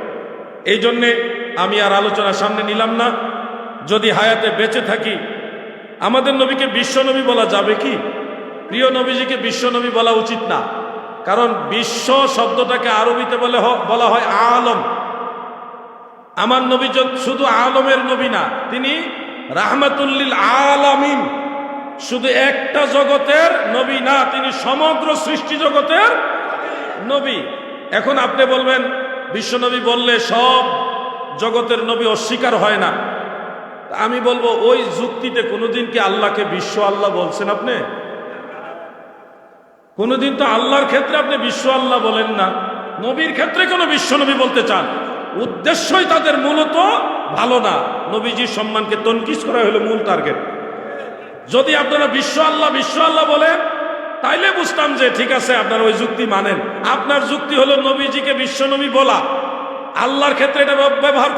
এই জন্যে আমি আর আলোচনা সামনে নিলাম না। যদি হায়াতে বেঁচে থাকি, আমাদের নবীকে বিশ্বনবী বলা যাবে কি? প্রিয় নবীজিকে বিশ্বনবী বলা উচিত না, কারণ বিশ্ব শব্দটাকে আরবিতে বলা হয় আলম। আমার নবী শুধু আলমের নবী না, তিনি রাহমাতুল্লিল আলামিন। শুধু একটা জগতের নবী না, তিনি সমগ্র সৃষ্টি জগতের নবী। এখন আপনি বলবেন বিশ্বনবী বললে সব জগতের নবী অস্বীকার হয় না। আমি বলবো ওই যুক্তিতে কোনোদিন কি আল্লাহকে বিশ্ব আল্লাহ বলছেন আপনি? কোনোদিন তো আল্লাহর ক্ষেত্রে আপনি বিশ্ব আল্লাহ বলেন না। নবীর ক্ষেত্রে কোনো বিশ্বনবী বলতে চান, উদ্দেশ্যই তাদের মূলত ভালো না। নবীজির সম্মানকে তনকিস করা হলো মূল টার্গেট। যদি আপনারা বিশ্ব আল্লাহ বলেন, তাইলে বুঝতাম যে ঠিক আছে, আপনারা ওই যুক্তি মানেন। আপনার যুক্তি হলো নবীজিকে বিশ্বনবী বলা, আল্লাহর ক্ষেত্রে এটা ব্যবহার